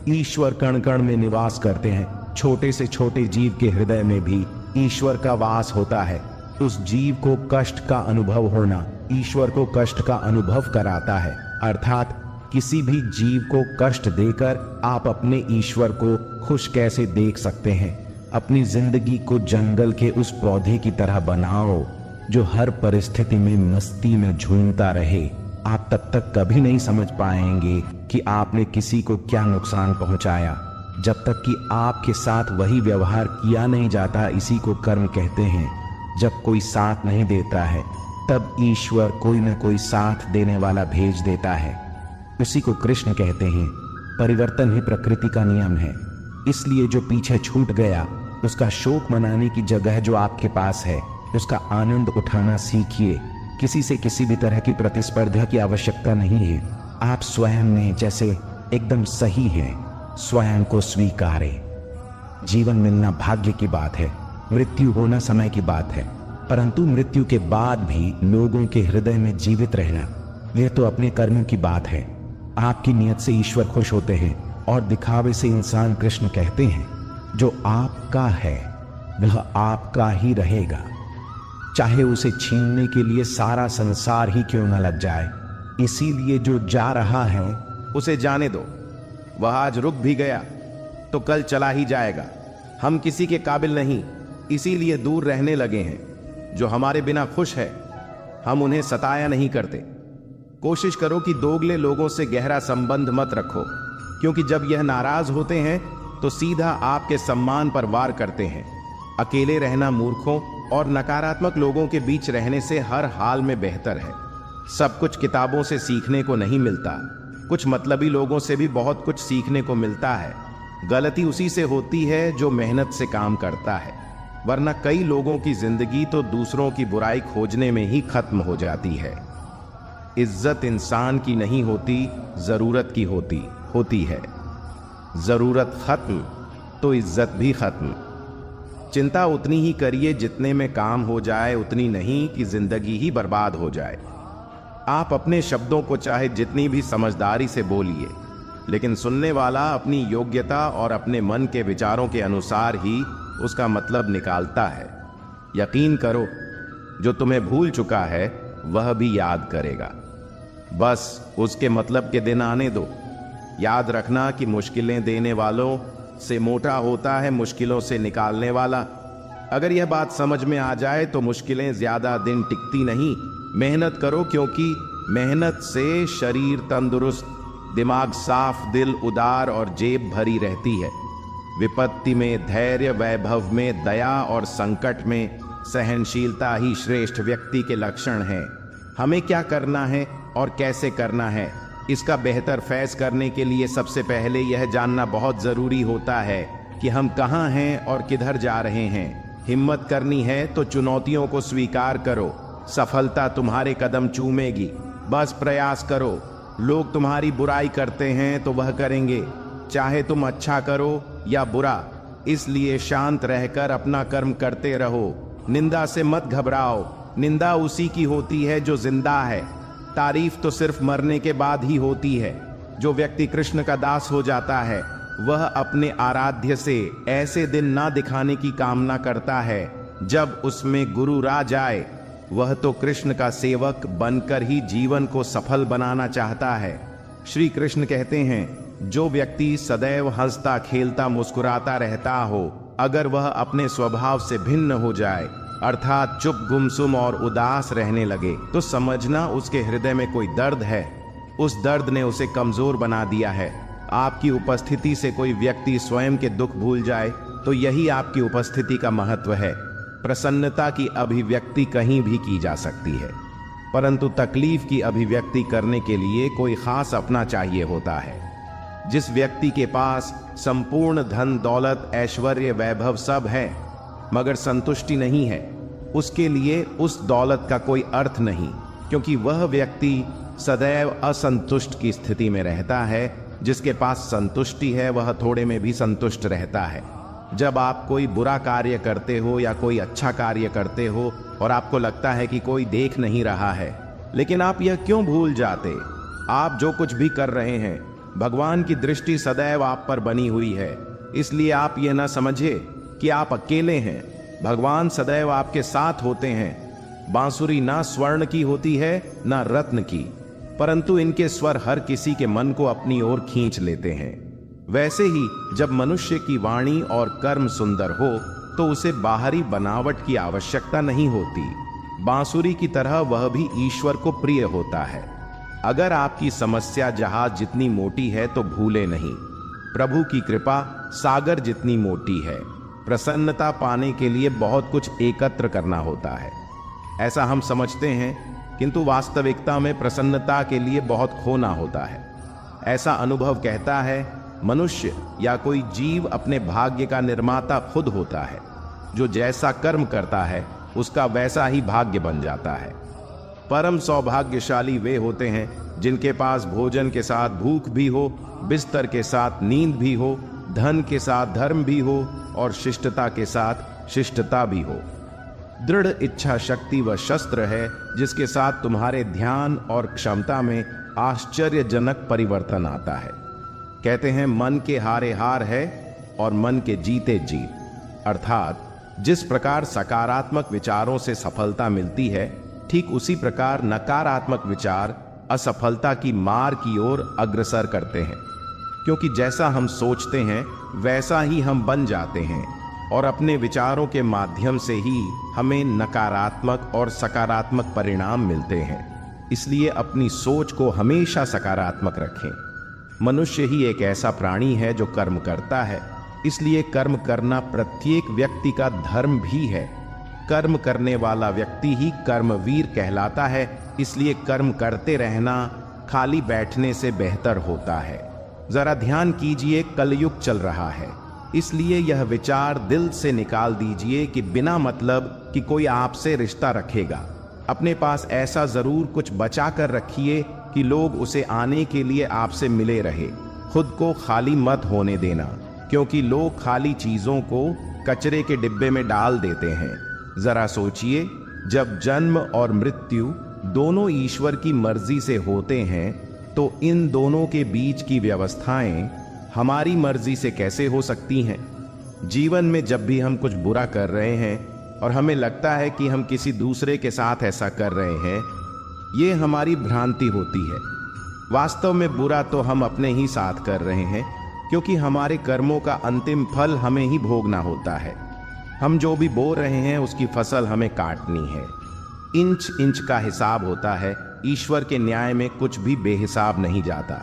ईश्वर कण कण में निवास करते हैं। छोटे से छोटे जीव के हृदय में भी ईश्वर का वास होता है। उस जीव को कष्ट का अनुभव होना ईश्वर को कष्ट का अनुभव कराता है। अर्थात किसी भी जीव को कष्ट देकर आप अपने ईश्वर को खुश कैसे देख सकते हैं। अपनी जिंदगी को जंगल के उस पौधे की तरह बनाओ जो हर परिस्थिति में मस्ती में झूमता रहे। आप तब तक कभी नहीं समझ पाएंगे कि आपने किसी को क्या नुकसान पहुंचाया, जब तक कि आपके साथ वही व्यवहार किया नहीं जाता। इसी को कर्म कहते हैं। जब कोई साथ नहीं देता है तब ईश्वर कोई न कोई साथ देने वाला भेज देता है। उसी को कृष्ण कहते हैं। परिवर्तन ही प्रकृति का नियम है। इसलिए जो पीछे छूट गया उसका शोक मनाने की जगह जो आपके पास है उसका आनंद उठाना सीखिए। किसी से किसी भी तरह की प्रतिस्पर्धा की आवश्यकता नहीं है। आप स्वयं में जैसे एकदम सही हैं, स्वयं को स्वीकारें। जीवन मिलना भाग्य की बात है, मृत्यु होना समय की बात है, परंतु मृत्यु के बाद भी लोगों के हृदय में जीवित रहना यह तो अपने कर्मों की बात है। आपकी नियत से ईश्वर खुश होते हैं और दिखावे से इंसान कृष्ण कहते हैं। जो आपका है वह आपका ही रहेगा, चाहे उसे छीनने के लिए सारा संसार ही क्यों न लग जाए। इसीलिए जो जा रहा है उसे जाने दो। वह आज रुक भी गया तो कल चला ही जाएगा। हम किसी के काबिल नहीं, इसीलिए दूर रहने लगे हैं। जो हमारे बिना खुश है हम उन्हें सताया नहीं करते। कोशिश करो कि दोगले लोगों से गहरा संबंध मत रखो, क्योंकि जब यह नाराज होते हैं तो सीधा आपके सम्मान पर वार करते हैं। अकेले रहना मूर्खों और नकारात्मक लोगों के बीच रहने से हर हाल में बेहतर है। सब कुछ किताबों से सीखने को नहीं मिलता, कुछ मतलबी लोगों से भी बहुत कुछ सीखने को मिलता है। गलती उसी से होती है जो मेहनत से काम करता है, वरना कई लोगों की जिंदगी तो दूसरों की बुराई खोजने में ही खत्म हो जाती है। इज्जत इंसान की नहीं होती, जरूरत की होती है। जरूरत खत्म तो इज्जत भी खत्म। चिंता उतनी ही करिए जितने में काम हो जाए, उतनी नहीं कि जिंदगी ही बर्बाद हो जाए। आप अपने शब्दों को चाहे जितनी भी समझदारी से बोलिए, लेकिन सुनने वाला अपनी योग्यता और अपने मन के विचारों के अनुसार ही उसका मतलब निकालता है। यकीन करो, जो तुम्हें भूल चुका है वह भी याद करेगा। बस उसके मतलब के दिन आने दो। याद रखना कि मुश्किलें देने वालों से मोटा होता है मुश्किलों से निकालने वाला। अगर यह बात समझ में आ जाए तो मुश्किलें ज्यादा दिन टिकती नहीं। मेहनत करो, क्योंकि मेहनत से शरीर तंदुरुस्त, दिमाग साफ, दिल उदार और जेब भरी रहती है। विपत्ति में धैर्य, वैभव में दया और संकट में सहनशीलता ही श्रेष्ठ व्यक्ति के लक्षण हैं। हमें क्या करना है और कैसे करना है, इसका बेहतर फैस करने के लिए सबसे पहले यह जानना बहुत जरूरी होता है कि हम कहाँ हैं और किधर जा रहे हैं। हिम्मत करनी है तो चुनौतियों को स्वीकार करो। सफलता तुम्हारे कदम चूमेगी। बस प्रयास करो। लोग तुम्हारी बुराई करते हैं तो वह करेंगे, चाहे तुम अच्छा करो या बुरा। इसलिए शांत रहकर अपना कर्म करते रहो। निंदा से मत घबराओ। निंदा उसी की होती है जो जिंदा है। तारीफ तो सिर्फ मरने के बाद ही होती है। जो व्यक्ति कृष्ण का दास हो जाता है वह अपने आराध्य से ऐसे दिन ना दिखाने की कामना करता है जब उसमें गुरु राज आए। वह तो कृष्ण का सेवक बनकर ही जीवन को सफल बनाना चाहता है। श्री कृष्ण कहते हैं, जो व्यक्ति सदैव हंसता खेलता मुस्कुराता रहता हो, अगर वह अपने स्वभाव से भिन्न हो जाए, अर्थात चुप, गुमसुम और उदास रहने लगे, तो समझना उसके हृदय में कोई दर्द है। उस दर्द ने उसे कमजोर बना दिया है। आपकी उपस्थिति से कोई व्यक्ति स्वयं के दुख भूल जाए तो यही आपकी उपस्थिति का महत्व है। प्रसन्नता की अभिव्यक्ति कहीं भी की जा सकती है, परंतु तकलीफ की अभिव्यक्ति करने के लिए कोई खास अपना चाहिए होता है। जिस व्यक्ति के पास संपूर्ण धन दौलत ऐश्वर्य वैभव सब है मगर संतुष्टि नहीं है, उसके लिए उस दौलत का कोई अर्थ नहीं, क्योंकि वह व्यक्ति सदैव असंतुष्ट की स्थिति में रहता है। जिसके पास संतुष्टि है वह थोड़े में भी संतुष्ट रहता है। जब आप कोई बुरा कार्य करते हो या कोई अच्छा कार्य करते हो और आपको लगता है कि कोई देख नहीं रहा है, लेकिन आप यह क्यों भूल जाते, आप जो कुछ भी कर रहे हैं भगवान की दृष्टि सदैव आप पर बनी हुई है। इसलिए आप यह ना समझिए कि आप अकेले हैं। भगवान सदैव आपके साथ होते हैं। बांसुरी ना स्वर्ण की होती है ना रत्न की, परंतु इनके स्वर हर किसी के मन को अपनी ओर खींच लेते हैं। वैसे ही जब मनुष्य की वाणी और कर्म सुंदर हो तो उसे बाहरी बनावट की आवश्यकता नहीं होती। बांसुरी की तरह वह भी ईश्वर को प्रिय होता है। अगर आपकी समस्या जहाज जितनी मोटी है तो भूले नहीं, प्रभु की कृपा सागर जितनी मोटी है। प्रसन्नता पाने के लिए बहुत कुछ एकत्र करना होता है, ऐसा हम समझते हैं, किंतु वास्तविकता में प्रसन्नता के लिए बहुत खोना होता है। ऐसा अनुभव कहता है, मनुष्य या कोई जीव अपने भाग्य का निर्माता खुद होता है। जो जैसा कर्म करता है उसका वैसा ही भाग्य बन जाता है। परम सौभाग्यशाली वे होते हैं जिनके पास भोजन के साथ भूख भी हो, बिस्तर के साथ नींद भी हो, धन के साथ धर्म भी हो और शिष्टता के साथ शिष्टता भी हो। दृढ़ इच्छा शक्ति व शस्त्र है जिसके साथ तुम्हारे ध्यान और क्षमता में आश्चर्यजनक परिवर्तन आता है। कहते हैं, मन के हारे हार है और मन के जीते जीत। अर्थात जिस प्रकार सकारात्मक विचारों से सफलता मिलती है, ठीक उसी प्रकार नकारात्मक विचार असफलता की मार की ओर अग्रसर करते हैं। क्योंकि जैसा हम सोचते हैं वैसा ही हम बन जाते हैं और अपने विचारों के माध्यम से ही हमें नकारात्मक और सकारात्मक परिणाम मिलते हैं। इसलिए अपनी सोच को हमेशा सकारात्मक रखें। मनुष्य ही एक ऐसा प्राणी है जो कर्म करता है, इसलिए कर्म करना प्रत्येक व्यक्ति का धर्म भी है। कर्म करने वाला व्यक्ति ही कर्मवीर कहलाता है। इसलिए कर्म करते रहना खाली बैठने से बेहतर होता है। जरा ध्यान कीजिए, कलयुग चल रहा है, इसलिए यह विचार दिल से निकाल दीजिए कि बिना मतलब कि कोई आपसे रिश्ता रखेगा। अपने पास ऐसा जरूर कुछ बचा कर रखिए कि लोग उसे आने के लिए आपसे मिले रहे। खुद को खाली मत होने देना, क्योंकि लोग खाली चीजों को कचरे के डिब्बे में डाल देते हैं। जरा सोचिए, जब जन्म और मृत्यु दोनों ईश्वर की मर्जी से होते हैं तो इन दोनों के बीच की व्यवस्थाएं हमारी मर्जी से कैसे हो सकती हैं? जीवन में जब भी हम कुछ बुरा कर रहे हैं और हमें लगता है कि हम किसी दूसरे के साथ ऐसा कर रहे हैं, ये हमारी भ्रांति होती है। वास्तव में बुरा तो हम अपने ही साथ कर रहे हैं, क्योंकि हमारे कर्मों का अंतिम फल हमें ही भोगना होता है। हम जो भी बो रहे हैं उसकी फसल हमें काटनी है। इंच इंच का हिसाब होता है। ईश्वर के न्याय में कुछ भी बेहिसाब नहीं जाता।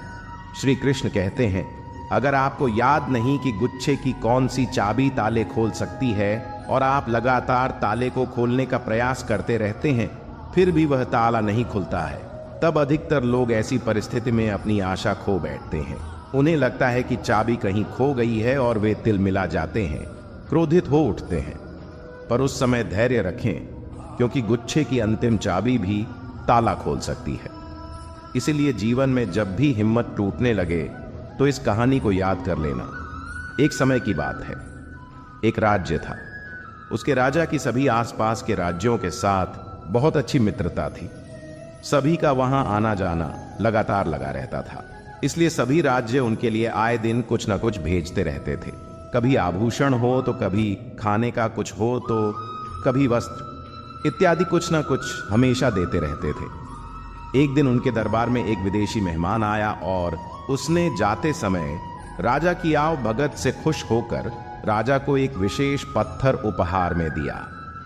श्री कृष्ण कहते हैं, अगर आपको याद नहीं कि गुच्छे की कौन सी चाबी ताले खोल सकती है और आप लगातार ताले को खोलने का प्रयास करते रहते हैं, फिर भी वह ताला नहीं खुलता है, तब अधिकतर लोग ऐसी परिस्थिति में अपनी आशा खो बैठते हैं। उन्हें लगता है कि चाबी कहीं खो गई है और वे तिलमिला जाते हैं, क्रोधित हो उठते हैं। पर उस समय धैर्य रखें, क्योंकि गुच्छे की अंतिम चाबी भी ताला खोल सकती है। इसीलिए जीवन में जब भी हिम्मत टूटने लगे तो इस कहानी को याद कर लेना। एक समय की बात है, एक राज्य था। उसके राजा की सभी आसपास के राज्यों के साथ बहुत अच्छी मित्रता थी। सभी का वहां आना जाना लगातार लगा रहता था, इसलिए सभी राज्य उनके लिए आए दिन कुछ न कुछ भेजते रहते थे। कभी आभूषण हो तो कभी खाने का कुछ हो तो कभी वस्त्र इत्यादि कुछ न कुछ हमेशा देते रहते थे। एक दिन उनके दरबार में एक विदेशी मेहमान आया और उसने जाते समय राजा की आव भगत से खुश होकर राजा को एक विशेष पत्थर उपहार में दिया।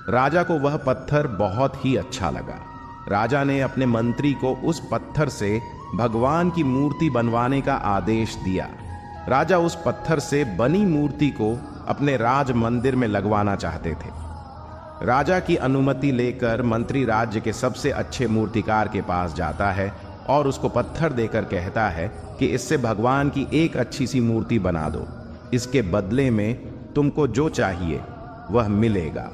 राजा को वह पत्थर बहुत ही अच्छा लगा। राजा ने अपने मंत्री को उस पत्थर से भगवान की मूर्ति बनवाने का आदेश दिया। राजा उस पत्थर से बनी मूर्ति को अपने राज मंदिर में लगवाना चाहते थे। राजा की अनुमति लेकर मंत्री राज्य के सबसे अच्छे मूर्तिकार के पास जाता है और उसको पत्थर देकर कहता है कि इससे भगवान की एक अच्छी सी मूर्ति बना दो। इसके बदले में तुमको जो चाहिए वह मिलेगा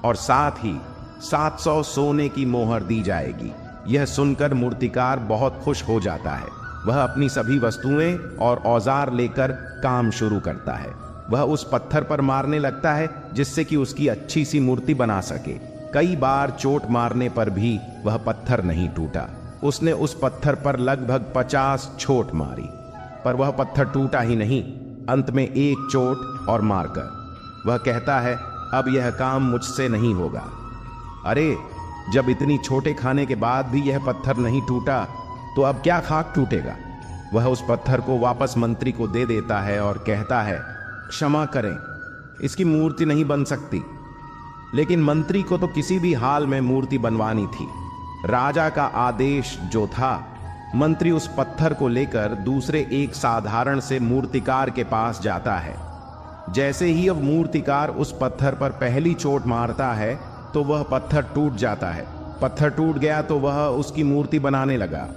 और साथ ही 700 सोने की मोहर दी जाएगी। यह सुनकर मूर्तिकार बहुत खुश हो जाता है। वह अपनी सभी वस्तुएं और औजार लेकर काम शुरू करता है। वह उस पत्थर पर मारने लगता है जिससे कि उसकी अच्छी सी मूर्ति बना सके। कई बार चोट मारने पर भी वह पत्थर नहीं टूटा। उसने उस पत्थर पर लगभग 50 चोट मारी, पर वह पत्थर टूटा ही नहीं। अंत में एक चोट और मारकर वह कहता है, अब यह काम मुझसे नहीं होगा। अरे, जब इतनी छोटे खाने के बाद भी यह पत्थर नहीं टूटा तो अब क्या खाक टूटेगा। वह उस पत्थर को वापस मंत्री को दे देता है और कहता है, क्षमा करें, इसकी मूर्ति नहीं बन सकती। लेकिन मंत्री को तो किसी भी हाल में मूर्ति बनवानी थी। राजा का आदेश जो था, मंत्री उस पत्थर को लेकर दूसरे एक साधारण से मूर्तिकार के पास जाता है। जैसे ही अब मूर्तिकार उस पत्थर पर पहली चोट मारता है तो वह पत्थर टूट जाता है। पत्थर टूट गया तो वह उसकी मूर्ति बनाने लगा।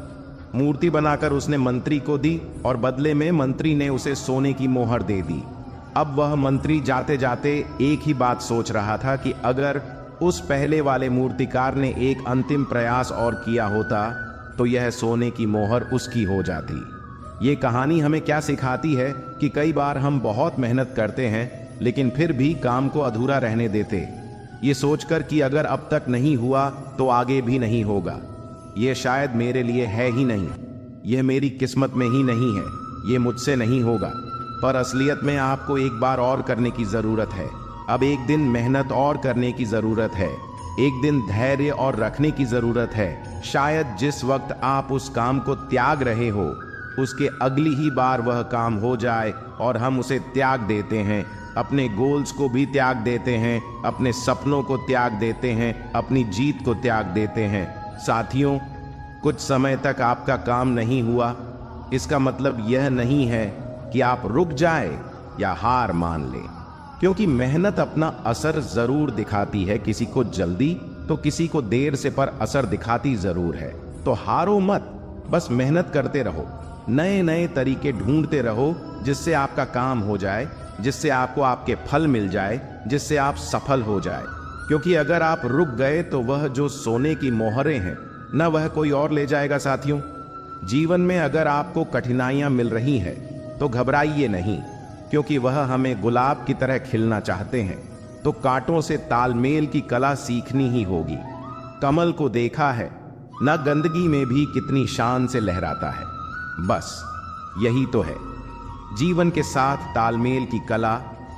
मूर्ति बनाकर उसने मंत्री को दी और बदले में मंत्री ने उसे सोने की मोहर दे दी। अब वह मंत्री जाते जाते एक ही बात सोच रहा था कि अगर उस पहले वाले मूर्तिकार ने एक अंतिम प्रयास और किया होता तो यह सोने की मोहर उसकी हो जाती। ये कहानी हमें क्या सिखाती है कि कई बार हम बहुत मेहनत करते हैं लेकिन फिर भी काम को अधूरा रहने देते, ये सोचकर कि अगर अब तक नहीं हुआ तो आगे भी नहीं होगा। यह शायद मेरे लिए है ही नहीं, यह मेरी किस्मत में ही नहीं है, ये मुझसे नहीं होगा। पर असलियत में आपको एक बार और करने की जरूरत है। अब एक दिन मेहनत और करने की जरूरत है, एक दिन धैर्य और रखने की जरूरत है। शायद जिस वक्त आप उस काम को त्याग रहे हो उसके अगली ही बार वह काम हो जाए और हम उसे त्याग देते हैं। अपने गोल्स को भी त्याग देते हैं, अपने सपनों को त्याग देते हैं, अपनी जीत को त्याग देते हैं। साथियों, कुछ समय तक आपका काम नहीं हुआ, इसका मतलब यह नहीं है कि आप रुक जाए या हार मान लें, क्योंकि मेहनत अपना असर जरूर दिखाती है। किसी को जल्दी तो किसी को देर से, पर असर दिखाती जरूर है। तो हारो मत, बस मेहनत करते रहो, नए नए तरीके ढूंढते रहो जिससे आपका काम हो जाए, जिससे आपको आपके फल मिल जाए, जिससे आप सफल हो जाए। क्योंकि अगर आप रुक गए तो वह जो सोने की मोहरें हैं न वह कोई और ले जाएगा। साथियों, जीवन में अगर आपको कठिनाइयां मिल रही हैं तो घबराइए नहीं, क्योंकि वह हमें गुलाब की तरह खिलना चाहते हैं तो कांटों से तालमेल की कला सीखनी ही होगी। कमल को देखा है, न गंदगी में भी कितनी शान से लहराता है। बस यही तो है, जीवन के साथ तालमेल की कला,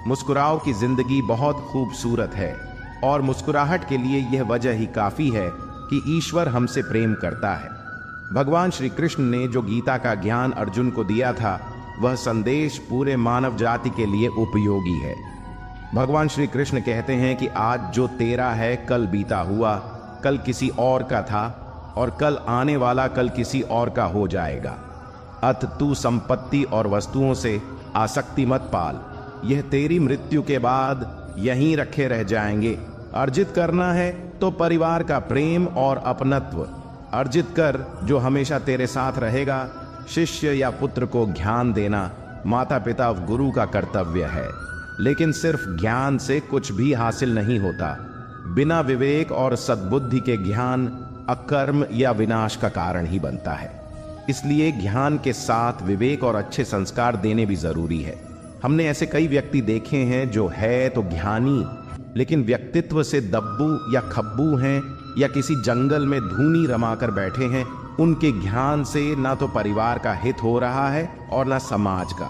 मुस्कुराओ की जिंदगी बहुत खूबसूरत है और मुस्कुराहट के लिए यह वजह ही काफी है कि ईश्वर हमसे प्रेम करता है। भगवान श्री कृष्ण ने जो गीता का ज्ञान अर्जुन को दिया था, वह संदेश पूरे मानव जाति के लिए उपयोगी है। भगवान श्री कृष्ण कहते हैं कि आज जो तेरा है कल बीता हुआ, कल किसी और का था और कल आने वाला कल किसी और का हो जाएगा। अत तू संपत्ति और वस्तुओं से आसक्ति मत पाल, यह तेरी मृत्यु के बाद यहीं रखे रह जाएंगे। अर्जित करना है तो परिवार का प्रेम और अपनत्व अर्जित कर, जो हमेशा तेरे साथ रहेगा। शिष्य या पुत्र को ज्ञान देना माता पिता और गुरु का कर्तव्य है, लेकिन सिर्फ ज्ञान से कुछ भी हासिल नहीं होता। बिना विवेक और सद्बुद्धि के ज्ञान अकर्म या विनाश का कारण ही बनता है। इसलिए ज्ञान के साथ विवेक और अच्छे संस्कार देने भी जरूरी है। हमने ऐसे कई व्यक्ति देखे हैं जो है तो ज्ञानी, लेकिन व्यक्तित्व से दब्बू या खब्बू हैं या किसी जंगल में धूनी रमाकर बैठे हैं। उनके ज्ञान से ना तो परिवार का हित हो रहा है और ना समाज का।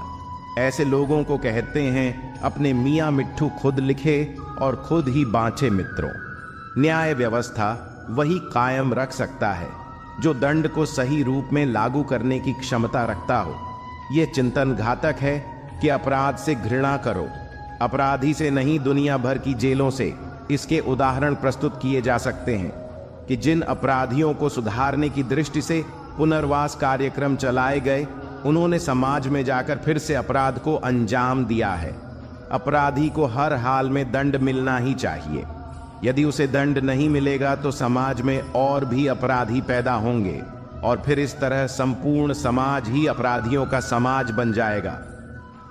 ऐसे लोगों को कहते हैं अपने मियाँ मिट्ठू खुद लिखे और खुद ही बाँचे मित्रों। न्याय व्यवस्था वही कायम रख सकता है जो दंड को सही रूप में लागू करने की क्षमता रखता हो। यह चिंतन घातक है कि अपराध से घृणा करो, अपराधी से नहीं दुनिया भर की जेलों से। इसके उदाहरण प्रस्तुत किए जा सकते हैं कि जिन अपराधियों को सुधारने की दृष्टि से पुनर्वास कार्यक्रम चलाए गए, उन्होंने समाज में जाकर फिर से अपराध को अंजाम दिया है। अपराधी को हर हाल में दंड मिलना ही चाहिए। यदि उसे दंड नहीं मिलेगा तो समाज में और भी अपराधी पैदा होंगे और फिर इस तरह संपूर्ण समाज ही अपराधियों का समाज बन जाएगा।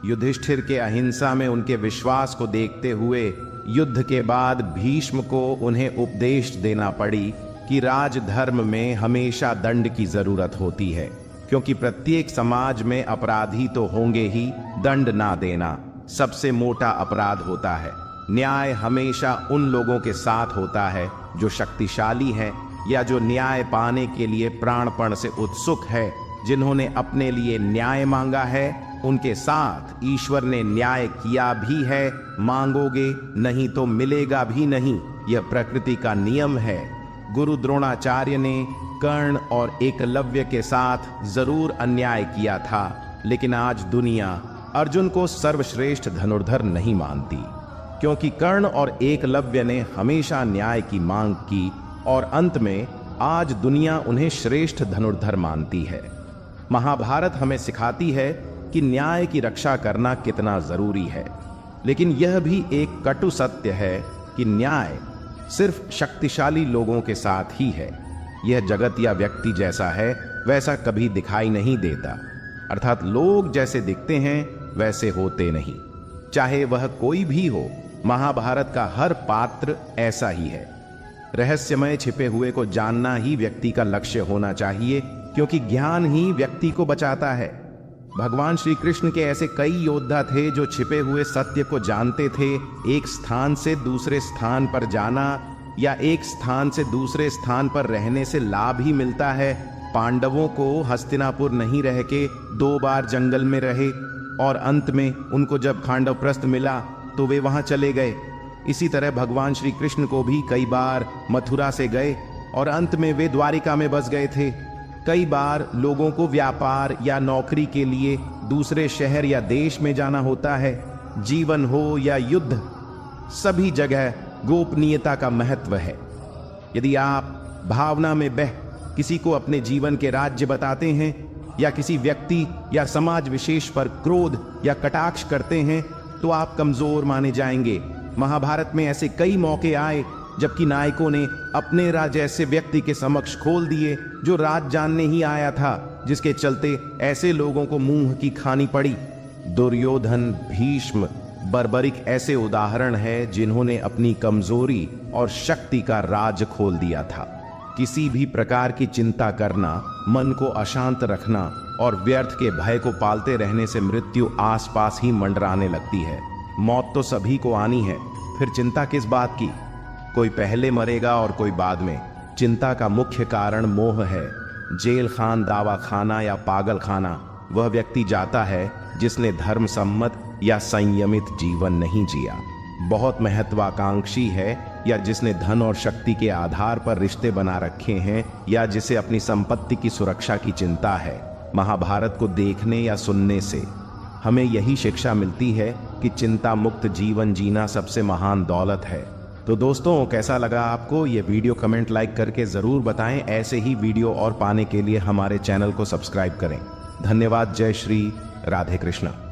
युधिष्ठिर के अहिंसा में उनके विश्वास को देखते हुए युद्ध के बाद भीष्म को उन्हें उपदेश देना पड़ी कि राजधर्म में हमेशा दंड की जरूरत होती है, क्योंकि प्रत्येक समाज में अपराधी तो होंगे ही। दंड ना देना सबसे मोटा अपराध होता है। न्याय हमेशा उन लोगों के साथ होता है जो शक्तिशाली हैं या जो न्याय पाने के लिए प्राणपण से उत्सुक है। जिन्होंने अपने लिए न्याय मांगा है, उनके साथ ईश्वर ने न्याय किया भी है। मांगोगे नहीं तो मिलेगा भी नहीं, यह प्रकृति का नियम है। गुरु द्रोणाचार्य ने कर्ण और एकलव्य के साथ जरूर अन्याय किया था, लेकिन आज दुनिया अर्जुन को सर्वश्रेष्ठ धनुर्धर नहीं मानती, क्योंकि कर्ण और एकलव्य ने हमेशा न्याय की मांग की और अंत में आज दुनिया उन्हें श्रेष्ठ धनुर्धर मानती है। महाभारत हमें सिखाती है कि न्याय की रक्षा करना कितना जरूरी है, लेकिन यह भी एक कटु सत्य है कि न्याय सिर्फ शक्तिशाली लोगों के साथ ही है। यह जगत या व्यक्ति जैसा है वैसा कभी दिखाई नहीं देता, अर्थात लोग जैसे दिखते हैं वैसे होते नहीं, चाहे वह कोई भी हो। महाभारत का हर पात्र ऐसा ही है। रहस्यमय छिपे हुए को जानना ही व्यक्ति का लक्ष्य होना चाहिए, क्योंकि ज्ञान ही व्यक्ति को बचाता है। भगवान श्री कृष्ण के ऐसे कई योद्धा थे जो छिपे हुए सत्य को जानते थे। एक स्थान से दूसरे स्थान पर जाना या एक स्थान से दूसरे स्थान पर रहने से लाभ ही मिलता है। पांडवों को हस्तिनापुर नहीं रह के 2 बार जंगल में रहे और अंत में उनको जब खांडव प्रस्थ मिला तो वे वहां चले गए। इसी तरह भगवान श्री कृष्ण को भी कई बार मथुरा से गए और अंत में वे द्वारिका में बस गए थे। कई बार लोगों को व्यापार या नौकरी के लिए दूसरे शहर या देश में जाना होता है। जीवन हो या युद्ध, सभी जगह गोपनीयता का महत्व है। यदि आप भावना में बह किसी को अपने जीवन के राज्य बताते हैं या किसी व्यक्ति या समाज विशेष पर क्रोध या कटाक्ष करते हैं तो आप कमजोर माने जाएंगे। महाभारत में ऐसे कई मौके आए जबकि नायकों ने अपने राज ऐसे व्यक्ति के समक्ष खोल दिए जो राज जानने ही आया था, जिसके चलते ऐसे लोगों को मुंह की खानी पड़ी। दुर्योधन, भीष्म, बर्बरिक ऐसे उदाहरण हैं जिन्होंने अपनी कमजोरी और शक्ति का राज खोल दिया था। किसी भी प्रकार की चिंता करना, मन को अशांत रखना और व्यर्थ के भय को पालते रहने से मृत्यु आसपास ही मंडराने लगती है। मौत तो सभी को आनी है, फिर चिंता किस बात की? कोई पहले मरेगा और कोई बाद में। चिंता का मुख्य कारण मोह है। जेल खान, दावा खाना या पागल खाना वह व्यक्ति जाता है जिसने धर्म सम्मत या संयमित जीवन नहीं जिया। बहुत महत्वाकांक्षी है, या जिसने धन और शक्ति के आधार पर रिश्ते बना रखे हैं, या जिसे अपनी संपत्ति की सुरक्षा की चिंता है। महाभारत को देखने या सुनने से हमें यही शिक्षा मिलती है कि चिंता मुक्त जीवन जीना सबसे महान दौलत है। तो दोस्तों, कैसा लगा आपको ये वीडियो? कमेंट लाइक करके ज़रूर बताएं। ऐसे ही वीडियो और पाने के लिए हमारे चैनल को सब्सक्राइब करें। धन्यवाद। जय श्री राधे कृष्ण।